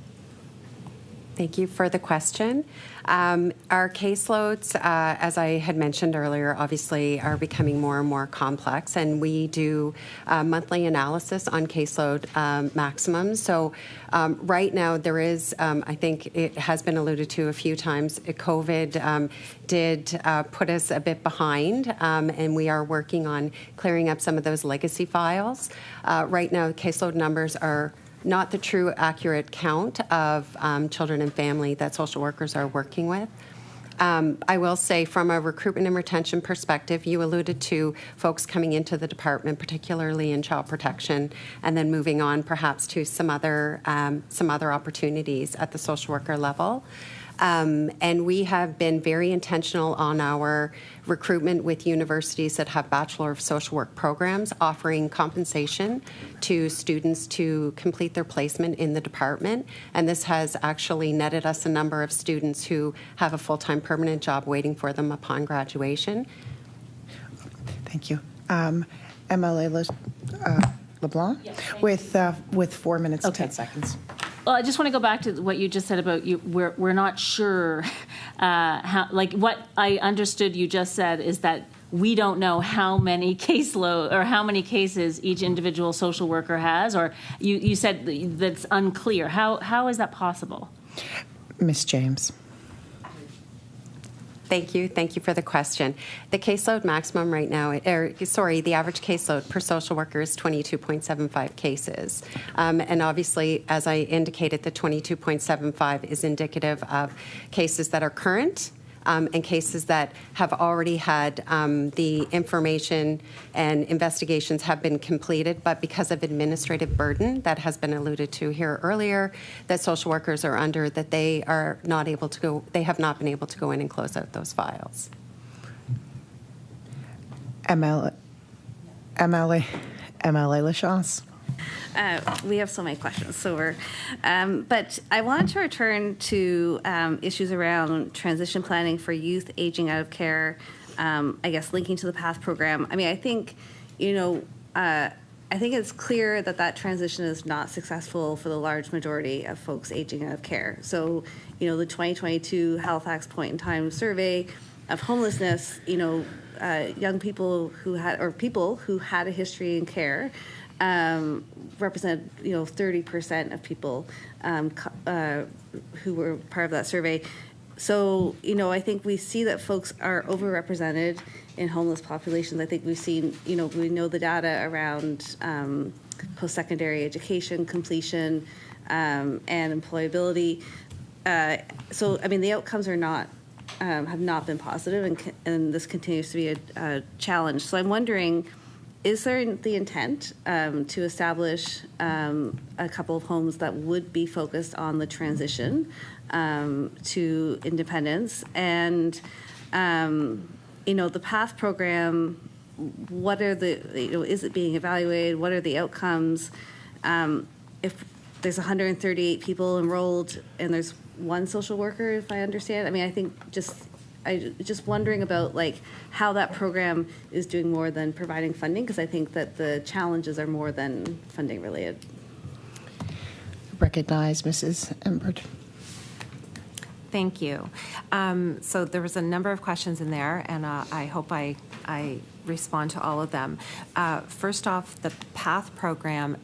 Speaker 4: Thank you for the question. Our caseloads, as I had mentioned earlier, obviously are becoming more and more complex, and we do monthly analysis on caseload maximums. So right now there is, I think it has been alluded to a few times, COVID did put us a bit behind, and we are working on clearing up some of those legacy files. Right now, caseload numbers are not the true accurate count of children and family that social workers are working with. I will say from a recruitment and retention perspective, you alluded to folks coming into the department, particularly in child protection, and then moving on perhaps to some other opportunities at the social worker level. And we have been very intentional on our recruitment with universities that have Bachelor of Social Work programs, offering compensation to students to complete their placement in the department. And this has actually netted us a number of students who have a full-time permanent job waiting for them upon graduation.
Speaker 1: Thank you. MLA LeBlanc,
Speaker 5: Yes,
Speaker 1: with 4 minutes and
Speaker 5: Okay.
Speaker 1: 10 seconds.
Speaker 5: Well, I just want to go back to what you just said about you. We're not sure how. Like what I understood you just said is that we don't know how many caseload or how many cases each individual social worker has, or you said that's unclear. How is that possible?
Speaker 1: Ms. James.
Speaker 4: Thank you for the question. The caseload maximum right now, the average caseload per social worker is 22.75 cases. And obviously, as I indicated, the 22.75 is indicative of cases that are current and cases that have already had the information and investigations have been completed, but because of administrative burden that has been alluded to here earlier, that social workers are under, that they are not able to go, they have not been able to go in and close out those files.
Speaker 1: MLA Lachance.
Speaker 12: We have so many questions, so we're, but I wanted to return to issues around transition planning for youth aging out of care, I guess linking to the PATH program. I mean, I think, I think it's clear that that transition is not successful for the large majority of folks aging out of care. So, the 2022 Halifax Point in Time survey of homelessness, young people who had, or people who had a history in care, represent 30% of people who were part of that survey. So I think we see that folks are overrepresented in homeless populations. I think we've seen we know the data around post-secondary education completion and employability. So I mean the outcomes are not have not been positive, and this continues to be a challenge. So I'm wondering, is there the intent to establish a couple of homes that would be focused on the transition to independence? And, the PATH program, what are is it being evaluated? What are the outcomes? If there's 138 people enrolled and there's one social worker, if I understand, I mean, I think just wondering about how that program is doing more than providing funding, because I think that the challenges are more than funding related.
Speaker 1: Recognize Mrs. Embrett.
Speaker 11: Thank you. So there was a number of questions in there, and I hope I respond to all of them. First off, the PATH program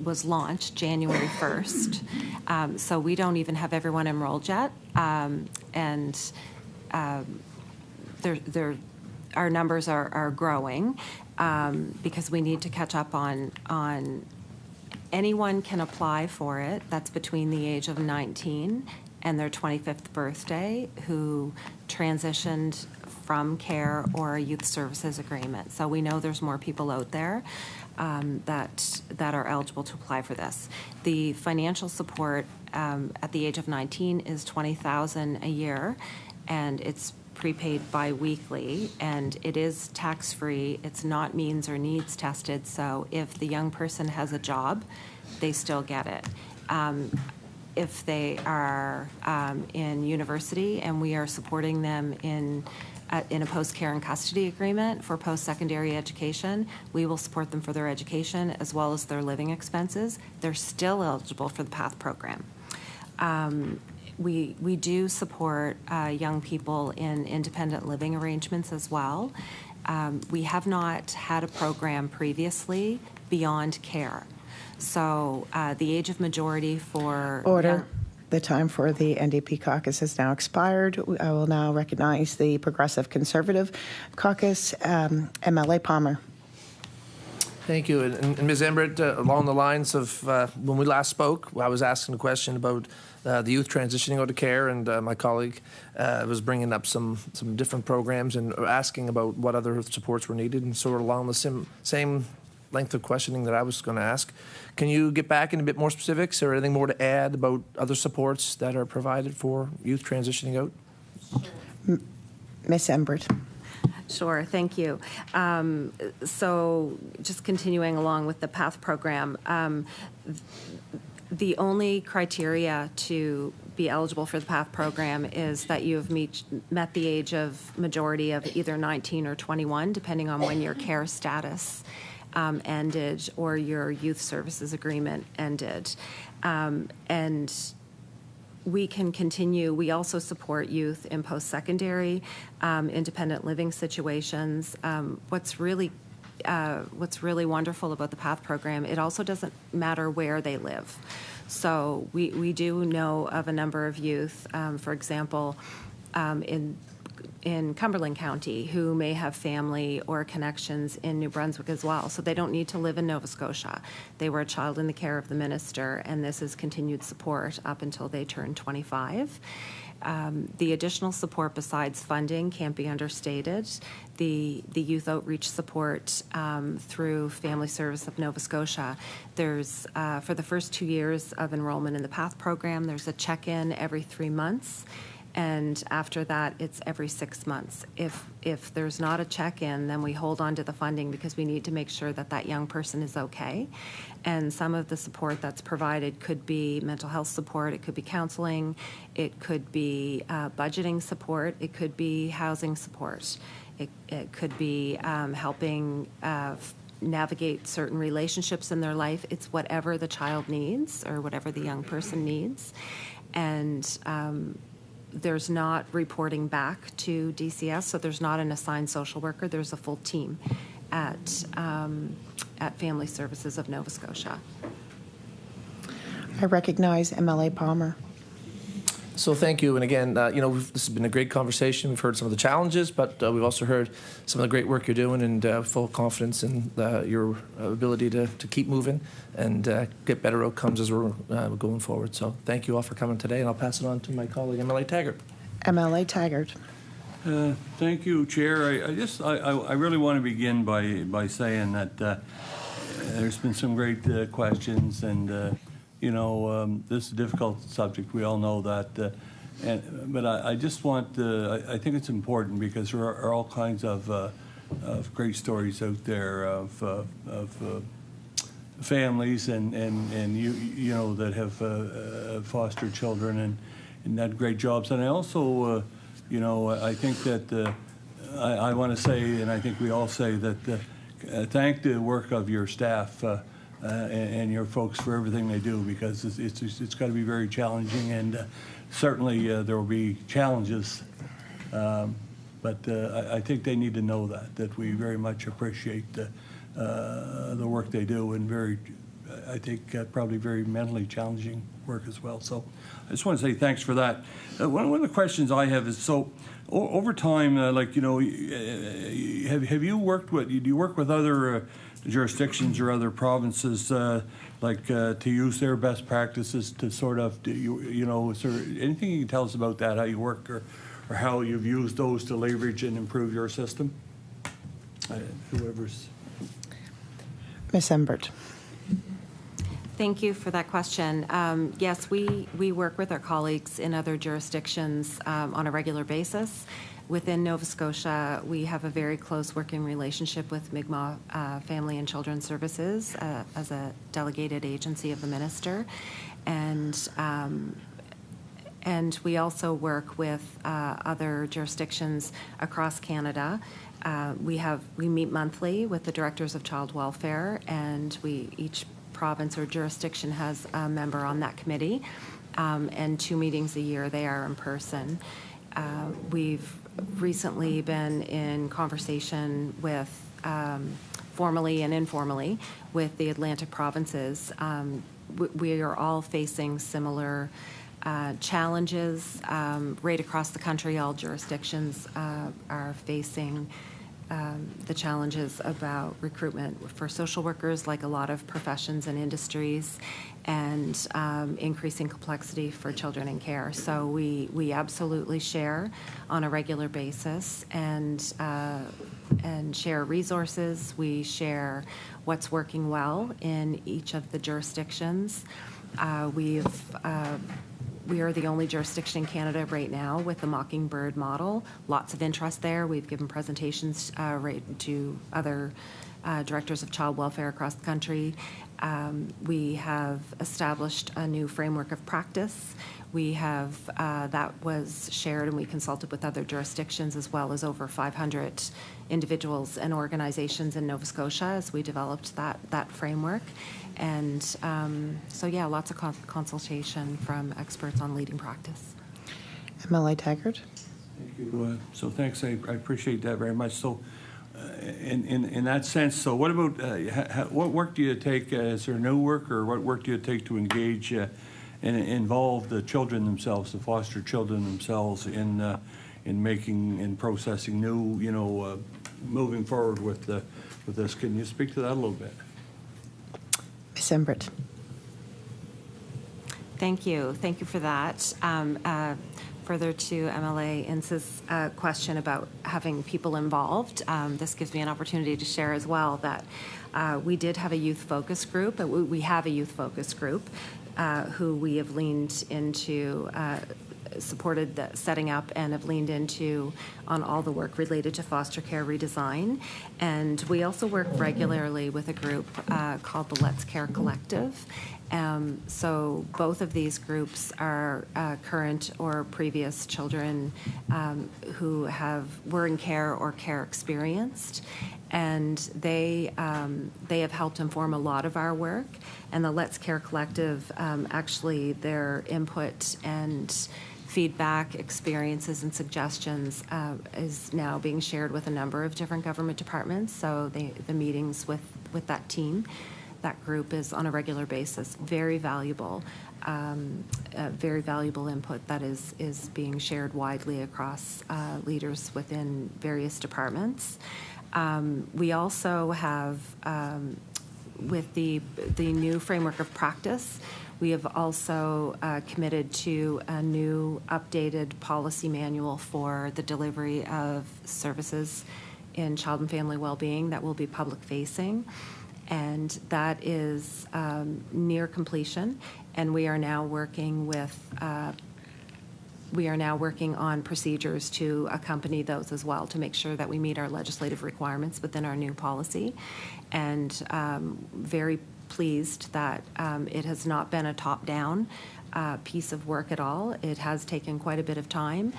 Speaker 11: was launched January 1st, so we don't even have everyone enrolled yet, and our numbers are growing because we need to catch up on anyone can apply for it that's between the age of 19 and their 25th birthday who transitioned from care or a youth services agreement. So we know there's more people out there that are eligible to apply for this. The financial support at the age of 19 is $20,000 a year, and it's prepaid bi-weekly, and it is tax-free. It's not means or needs tested, so if the young person has a job, they still get it. If they are in university and we are supporting them in a post-care and custody agreement for post-secondary education, we will support them for their education as well as their living expenses. They're still eligible for the PATH program. We do support young people in independent living arrangements as well. We have not had a program previously beyond care. So the age of majority for...
Speaker 1: Order. The time for the NDP Caucus has now expired. I will now recognize the Progressive Conservative Caucus, MLA Palmer.
Speaker 7: Thank you. And Ms. Embrett, along the lines of when we last spoke, I was asking a question about the youth transitioning out of care, and my colleague was bringing up some different programs and asking about what other supports were needed, and sort of along the same length of questioning that I was going to ask. Can you get back in a bit more specifics or anything more to add about other supports that are provided for youth transitioning out?
Speaker 1: Ms. Embrett.
Speaker 11: Sure, thank you. So just continuing along with the PATH program, the only criteria to be eligible for the PATH program is that you have met the age of majority of either 19 or 21, depending on when your care status ended or your youth services agreement ended. And we can continue. We also support youth in post-secondary, independent living situations. What's really wonderful about the PATH program, it also doesn't matter where they live. So we do know of a number of youth, for example, in Cumberland County who may have family or connections in New Brunswick as well. So they don't need to live in Nova Scotia. They were a child in the care of the minister, and this is continued support up until they turn 25. The additional support besides funding can't be understated. The youth outreach support through Family Service of Nova Scotia. There's, for the first 2 years of enrollment in the PATH program, there's a check-in every 3 months. And after that, it's every 6 months. If there's not a check-in, then we hold on to the funding because we need to make sure that that young person is okay. And some of the support that's provided could be mental health support, it could be counseling, it could be budgeting support, it could be housing support, it could be helping navigate certain relationships in their life. It's whatever the child needs or whatever the young person needs. And there's not reporting back to DCS, so there's not an assigned social worker. There's a full team at Family Services of Nova Scotia.
Speaker 1: I recognize MLA Palmer.
Speaker 7: So thank you. And again, this has been a great conversation. We've heard some of the challenges, but we've also heard some of the great work you're doing, and full confidence in your ability to keep moving and get better outcomes as we're going forward. So thank you all for coming today, and I'll pass it on to my colleague, MLA Taggart.
Speaker 1: MLA Taggart.
Speaker 8: Thank you, Chair. I really want to begin by saying that there's been some great questions, and this is a difficult subject. We all know that. But I just want, I think it's important because there are all kinds of great stories out there of families and that have fostered children and done great jobs. And I also, I think that I want to say, and I think we all say that thank the work of your staff and your folks for everything they do, because it's got to be very challenging, and certainly there will be challenges, but I think they need to know that we very much appreciate the work they do, and I think probably very mentally challenging work as well. So I just want to say thanks for that. One of the questions I have is, so over time, have you worked with, do you work with other jurisdictions or other provinces, to use their best practices to sort of, is there anything you can tell us about that, how you work, or how you've used those to leverage and improve your system? Whoever's.
Speaker 1: Ms. Embrett.
Speaker 11: Thank you for that question. Yes, we work with our colleagues in other jurisdictions on a regular basis. Within Nova Scotia, we have a very close working relationship with Mi'kmaq Family and Children's Services as a delegated agency of the minister, and we also work with other jurisdictions across Canada. We meet monthly with the directors of child welfare, and each province or jurisdiction has a member on that committee. and 2 meetings a year they are in person. We've recently been in conversation with, formally and informally, with the Atlantic provinces. We are all facing similar challenges right across the country. All jurisdictions are facing the challenges about recruitment for social workers, like a lot of professions and industries, and increasing complexity for children in care. So we absolutely share on a regular basis and share resources. We share what's working well in each of the jurisdictions. We are the only jurisdiction in Canada right now with the Mockingbird model. Lots of interest there. We've given presentations right to other directors of child welfare across the country. We have established a new framework of practice. We have, that was shared, and we consulted with other jurisdictions as well as over 500 individuals and organizations in Nova Scotia as we developed that framework. And so, yeah, lots of consultation from experts on leading practice.
Speaker 1: MLA Taggart.
Speaker 8: Thank you. So thanks. I appreciate that very much. So in that sense, so what about, what work do you take, is there new work, or what work do you take to engage and involve the children themselves, the foster children themselves, in making and processing new, moving forward with this? Can you speak to that a little bit?
Speaker 1: Ms. Embrett.
Speaker 11: Thank you. Thank you for that. Further to MLA Ince's question about having people involved, this gives me an opportunity to share as well that we did have a youth focus group. We have a youth focus group who we have leaned into, supported the setting up, and have leaned into on all the work related to foster care redesign. And we also work regularly with a group called the Let's Care Collective. So both of these groups are current or previous children who were in care or care experienced, and they have helped inform a lot of our work. And the Let's Care Collective, actually, their input and feedback, experiences, and suggestions is now being shared with a number of different government departments. So the meetings with that team, that group, is on a regular basis. Very valuable input that is being shared widely across leaders within various departments. We also have, with the new framework of practice, we have also committed to a new updated policy manual for the delivery of services in child and family well-being that will be public-facing. And that is near completion, and we are now working on procedures to accompany those as well, to make sure that we meet our legislative requirements within our new policy. And very pleased that it has not been a top-down piece of work at all. It has taken quite a bit of time,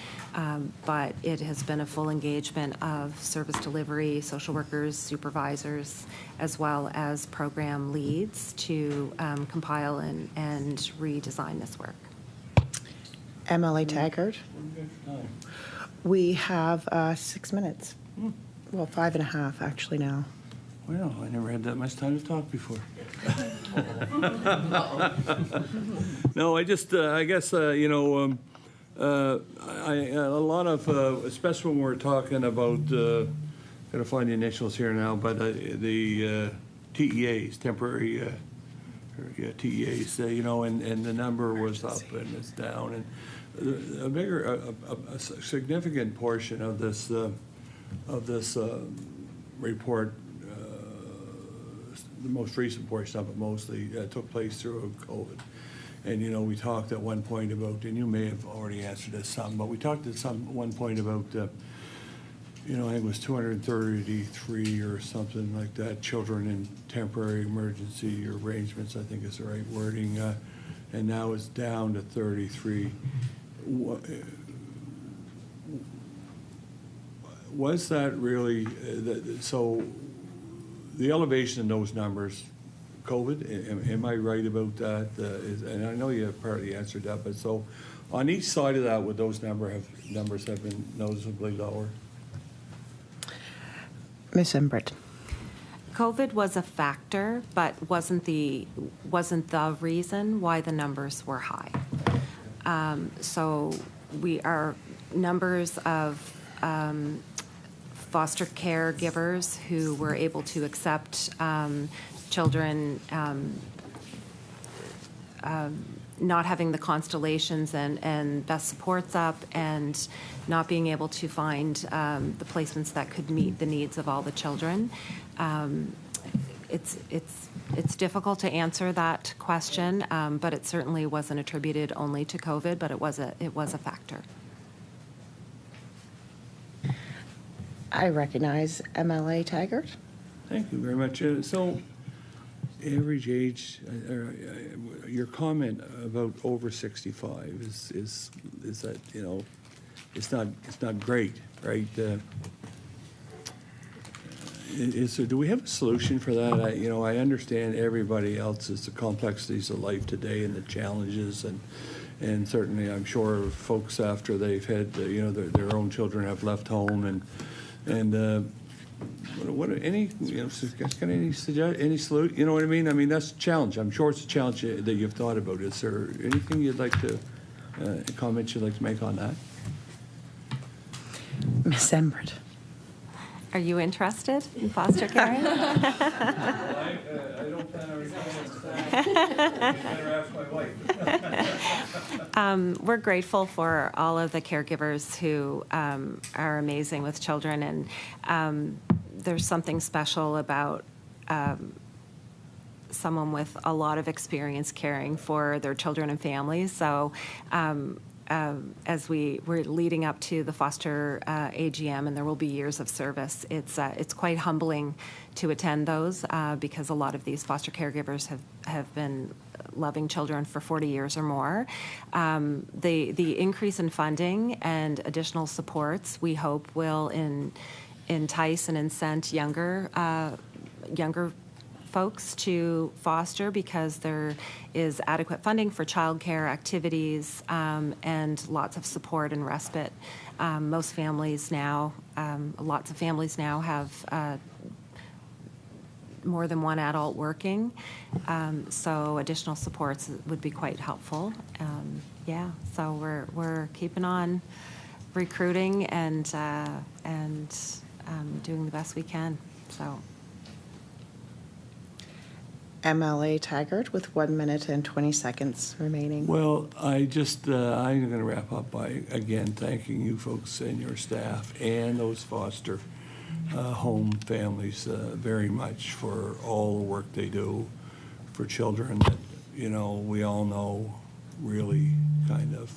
Speaker 11: but it has been a full engagement of service delivery, social workers, supervisors, as well as program leads to compile and redesign this work.
Speaker 1: MLA Taggart. We have 6 minutes. Well, 5.5 actually now.
Speaker 8: Well, I never had that much time to talk before. No, I just, I guess, a lot of, especially when we're talking about, gotta find the initials here now, but the TEAs, temporary, TEAs, and the number was up and it's down, and a significant portion of this report. The most recent portion of it mostly took place through COVID. And, we talked at one point about, and you may have already answered this some, but we talked at one point about, I think it was 233 or something like that, children in temporary emergency arrangements, I think is the right wording, and now it's down to 33. Was that really, so the elevation in those numbers COVID. Am I right about that? And I know you have partly answered that, but so on each side of that, would those numbers have been noticeably lower?
Speaker 1: Ms. Embrett.
Speaker 11: COVID was a factor, but wasn't the reason why the numbers were high. So our numbers of foster caregivers who were able to accept children not having the constellations and best supports up and not being able to find the placements that could meet the needs of all the children. It's difficult to answer that question, but it certainly wasn't attributed only to COVID, but it was a factor.
Speaker 1: I recognize MLA Taggart.
Speaker 8: Thank you very much. So, average age, your comment about over 65 is that, you know, it's not great, right? Do we have a solution for that? I understand everybody else's the complexities of life today and the challenges, and certainly I'm sure folks after they've had their own children have left home and what any solution? You know what I mean? I mean that's a challenge. I'm sure it's a challenge that you've thought about. Is there anything you'd like to comment you'd like to make on that?
Speaker 1: Ms. Embrett.
Speaker 11: Are you interested in foster care?
Speaker 8: I don't plan on recalling that. You better ask my wife.
Speaker 11: We're grateful for all of the caregivers who are amazing with children, and there's something special about someone with a lot of experience caring for their children and families. So as we're leading up to the foster AGM, and there will be years of service, it's quite humbling to attend those because a lot of these foster caregivers have been loving children for 40 years or more. The increase in funding and additional supports, we hope, will entice and incent younger folks to foster because there is adequate funding for childcare activities and lots of support and respite. Lots of families now have more than one adult working, so additional supports would be quite helpful. So we're keeping on recruiting and doing the best we can. So.
Speaker 1: MLA Taggart with 1 minute and 20 seconds remaining.
Speaker 8: Well, I'm going to wrap up by, again, thanking you folks and your staff and those foster home families very much for all the work they do for children that, we all know really kind of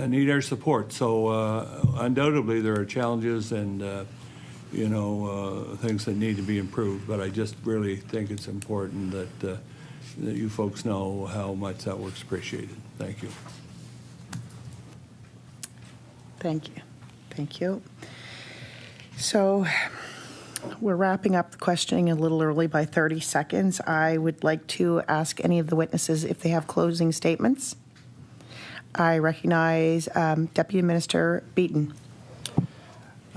Speaker 8: need our support. So undoubtedly there are challenges and things that need to be improved, but I just really think it's important that you folks know how much that work's appreciated. Thank you.
Speaker 1: Thank you. Thank you. So we're wrapping up the questioning a little early by 30 seconds. I would like to ask any of the witnesses if they have closing statements. I recognize Deputy Minister Beaton.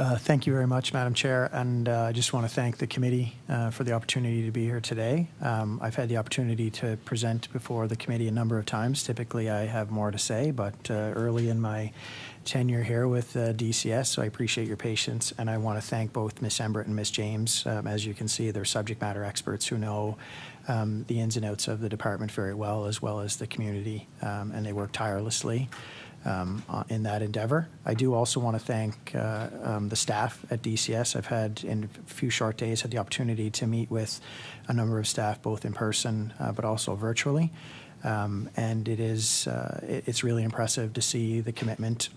Speaker 10: Thank you very much, Madam Chair, and I just want to thank the committee for the opportunity to be here today. I've had the opportunity to present before the committee a number of times. Typically, I have more to say, but early in my tenure here with DCS, so I appreciate your patience, and I want to thank both Ms. Embrett and Ms. James. As you can see, they're subject matter experts who know the ins and outs of the department very well, as well as the community, and they work tirelessly in that endeavor. I do also want to thank the staff at DCS. I've had, in a few short days, had the opportunity to meet with a number of staff, both in person but also virtually. And it's really impressive to see the commitment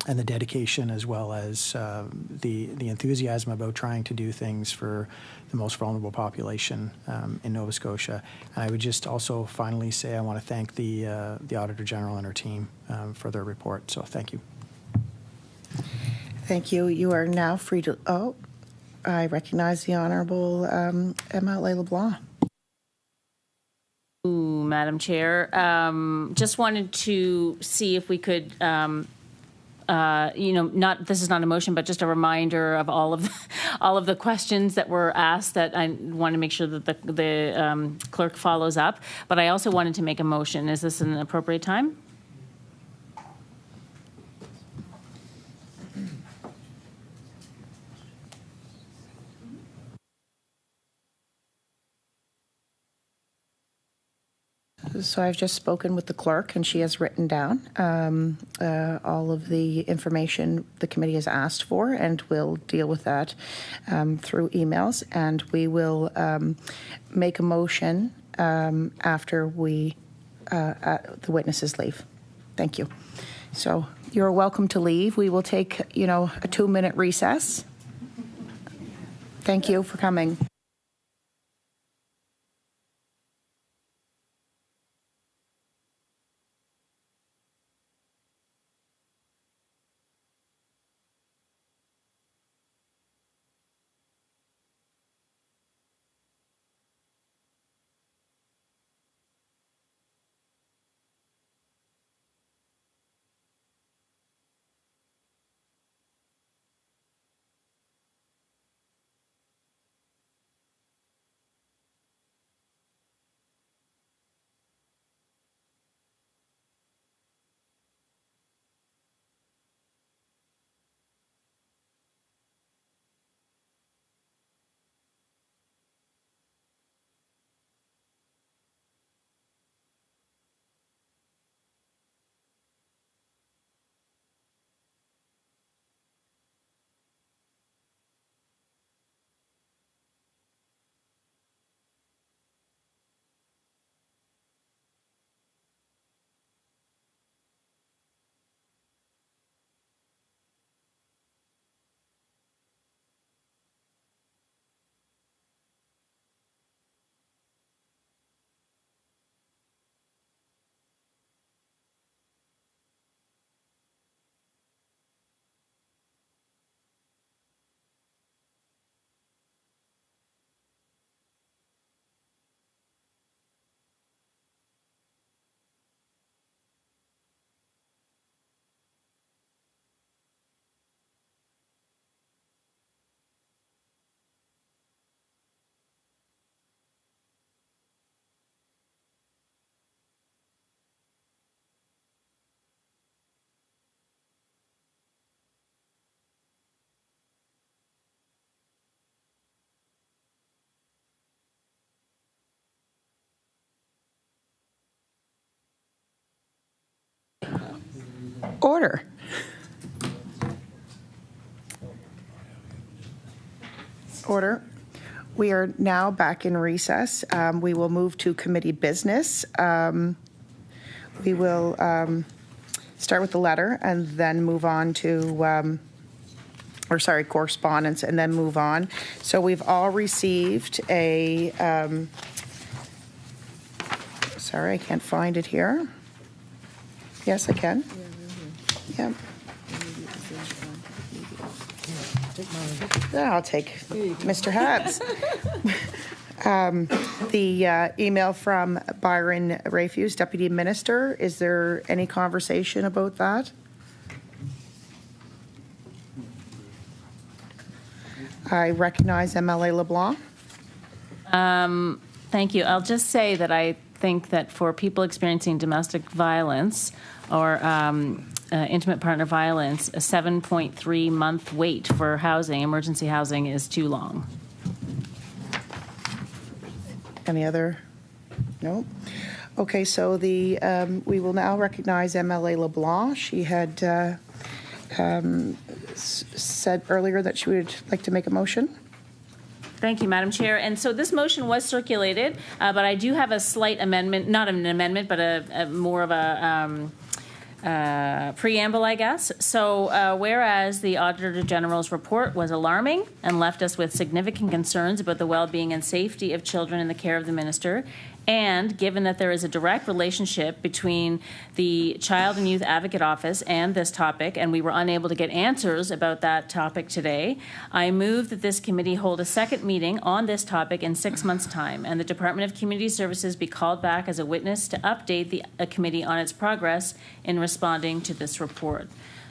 Speaker 10: and the dedication, as well as the enthusiasm about trying to do things for the most vulnerable population in Nova Scotia. And I would just also finally say I want to thank the Auditor General and her team for their report. So thank you.
Speaker 1: Thank you. You are now free to... Oh, I recognize the Honourable MLA LeBlanc.
Speaker 5: Ooh, Madam Chair, just wanted to see if we could, this is not a motion, but just a reminder of all of the questions that were asked that I want to make sure that the clerk follows up. But I also wanted to make a motion. Is this an appropriate time?
Speaker 1: So I've just spoken with the clerk, and she has written down all of the information the committee has asked for, and we'll deal with that through emails. And we will make a motion after the witnesses leave. Thank you. So you're welcome to leave. We will take, a 2-minute recess. Thank you for coming. Order. Order. We are now back in recess. We will move to committee business. We will start with the letter and then move on to, correspondence, and then move on. So we've all received a, sorry, I can't find it here. Yes, I can. Yeah. Yeah, I'll take Mr. Habs. The email from Byron Rayfuse, Deputy Minister. Is there any conversation about that? I recognize MLA LeBlanc.
Speaker 5: Thank you. I'll just say that I think that for people experiencing domestic violence or intimate partner violence, a 7.3-month wait for housing, emergency housing, is too long.
Speaker 1: Any other? No? Okay, so we will now recognize MLA LeBlanc. She had said earlier that she would like to make a motion.
Speaker 5: Thank you, Madam Chair. And so this motion was circulated, but I do have a slight amendment, not an amendment, but a more of a preamble, I guess. So whereas the Auditor General's report was alarming and left us with significant concerns about the well-being and safety of children in the care of the Minister, And given that there is a direct relationship between the Child and Youth Advocate Office and this topic, and we were unable to get answers about that topic today, I move that this committee hold a second meeting on this topic in 6 months' time, and the Department of Community Services be called back as a witness to update the committee on its progress in responding to this report.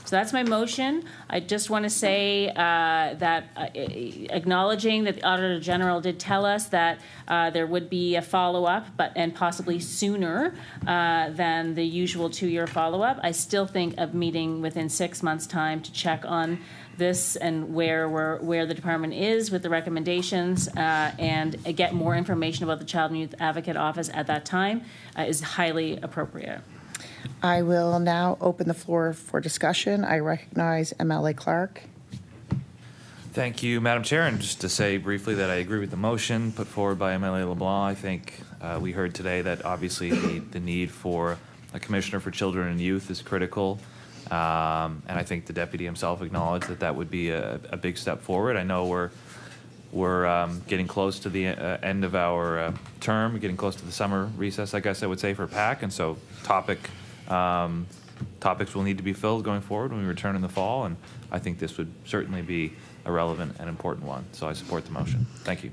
Speaker 5: So that's my motion. I just want to say that acknowledging that the Auditor General did tell us that there would be a follow-up, and possibly sooner than the usual 2-year follow-up, I still think of meeting within 6 months' time to check on this and where the department is with the recommendations and get more information about the Child and Youth Advocate Office at that time is highly appropriate.
Speaker 1: I will now open the floor for discussion. I recognize MLA Clark.
Speaker 3: Thank you, Madam Chair. And just to say briefly that I agree with the motion put forward by MLA LeBlanc. I think we heard today that obviously the need for a Commissioner for Children and Youth is critical. And I think the Deputy himself acknowledged that that would be a big step forward. I know we're getting close to the end of our term, getting close to the summer recess, I guess I would say, for PAC. And so topics will need to be filled going forward when we return in the fall, and I think this would certainly be a relevant and important one. So I support the motion. Thank you.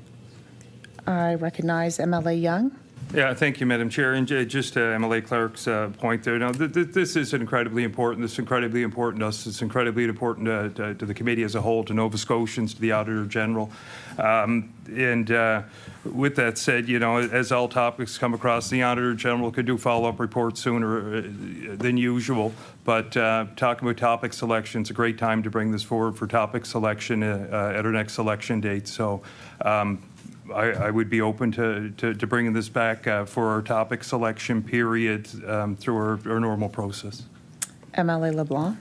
Speaker 1: I recognize MLA Young.
Speaker 9: Yeah, thank you, Madam Chair. And just to MLA Clark's point there, now, this is incredibly important. This is incredibly important to us. It's incredibly important to the committee as a whole, to Nova Scotians, to the Auditor General. With that said, as all topics come across, the Auditor General could do follow-up reports sooner than usual. But talking about topic selection, it's a great time to bring this forward for topic selection at our next selection date. So I would be open to bringing this back for our topic selection period through our normal process.
Speaker 1: MLA LeBlanc.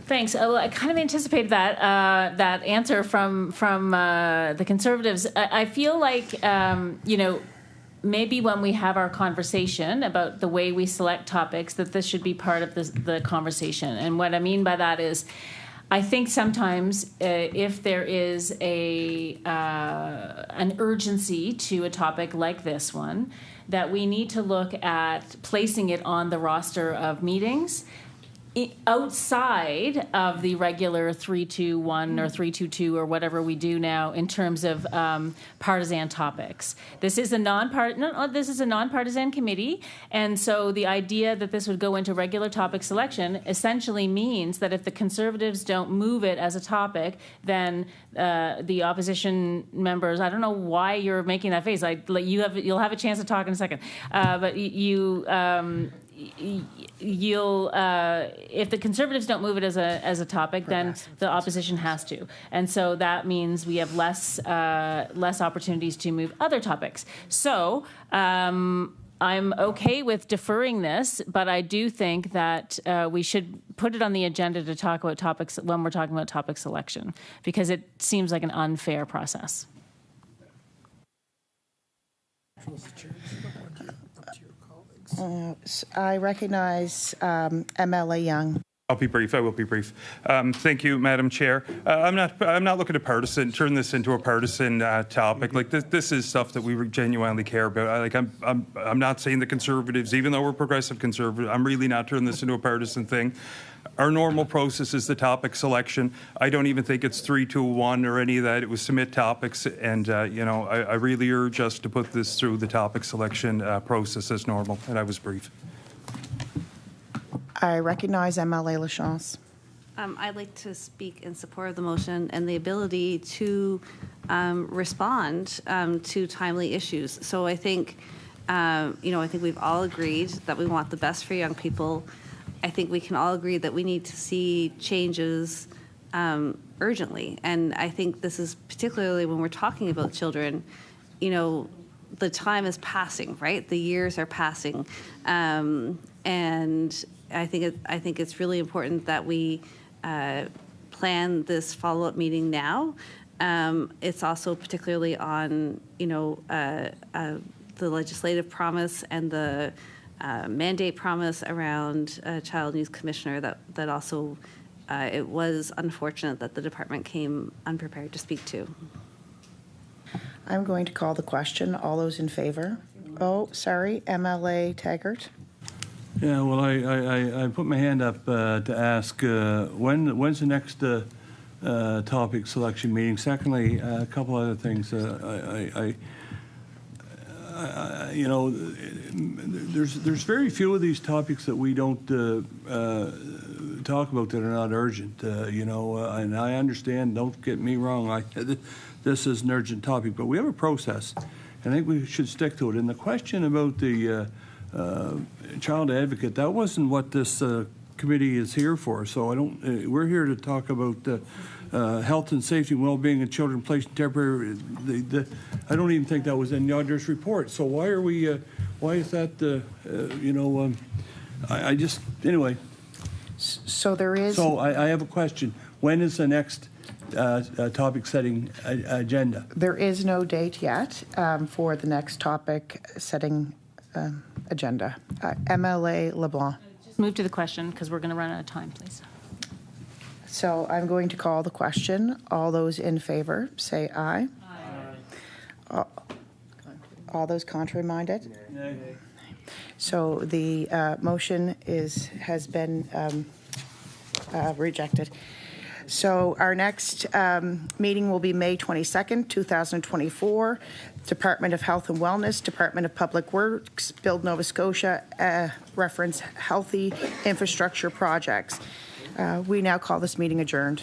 Speaker 5: Thanks. I kind of anticipated that answer from the Conservatives. I feel like maybe when we have our conversation about the way we select topics, that this should be part of the conversation. And what I mean by that is, I think sometimes if there is an urgency to a topic like this one, that we need to look at placing it on the roster of meetings outside of the regular 3-2-1 or 3-2-2 or whatever we do now in terms of partisan topics. This is a nonpartisan committee, and so the idea that this would go into regular topic selection essentially means that if the Conservatives don't move it as a topic, then the opposition members, I don't know why you're making that face. You'll have a chance to talk in a second, but if the Conservatives don't move it as a topic, then the opposition has to, and so that means we have less opportunities to move other topics. So I'm okay with deferring this, but I do think that we should put it on the agenda to talk about topics when we're talking about topic selection, because it seems like an unfair process.
Speaker 1: I recognize MLA Young.
Speaker 9: I'll be brief. I will be brief. Thank you, Madam Chair. I'm not looking to turn this into a partisan topic. Like this is stuff that we genuinely care about. I'm not saying the Conservatives, even though we're progressive Conservative, I'm really not turning this into a partisan thing. Our normal process is the topic selection. I don't even think it's 3-2-1 or any of that. It was submit topics, and I really urge us to put this through the topic selection process as normal. And I was brief.
Speaker 1: I recognize MLA Lachance.
Speaker 12: I'd like to speak in support of the motion and the ability to respond to timely issues. So I think, I think we've all agreed that we want the best for young people. I think we can all agree that we need to see changes urgently. And I think this is particularly when we're talking about children, the time is passing, right? The years are passing. And I think it's really important that we plan this follow-up meeting now. It's also particularly on, the legislative promise and the mandate promise around Child and Youth Commissioner that also it was unfortunate that the department came unprepared to speak to.
Speaker 1: I'm going to call the question. All those in favor? MLA Taggart.
Speaker 8: Yeah, well, I put my hand up to ask when's the next topic selection meeting. Secondly, a couple other things. You know, there's very few of these topics that we don't talk about that are not urgent. You know, and I understand. Don't get me wrong. This is an urgent topic, but we have a process. And I think we should stick to it. And the question about the child advocate, that wasn't what this committee is here for. So I don't. We're here to talk about health and safety and well-being of children placed in temporary. I don't even think that was in the auditor's report. So why are we? Why is that? You know, I just anyway.
Speaker 1: So there is.
Speaker 8: So I have a question. When is the next topic setting agenda?
Speaker 1: There is no date yet for the next topic setting agenda. MLA LeBlanc.
Speaker 5: Just move to the question because we're going to run out of time, please.
Speaker 1: So I'm going to call the question. All those in favor, say aye. Aye. All those contrary-minded?
Speaker 8: Nay.
Speaker 1: So the motion has been rejected. So our next meeting will be May 22nd, 2024. Department of Health and Wellness, Department of Public Works, Build Nova Scotia, reference healthy infrastructure projects. We now call this meeting adjourned.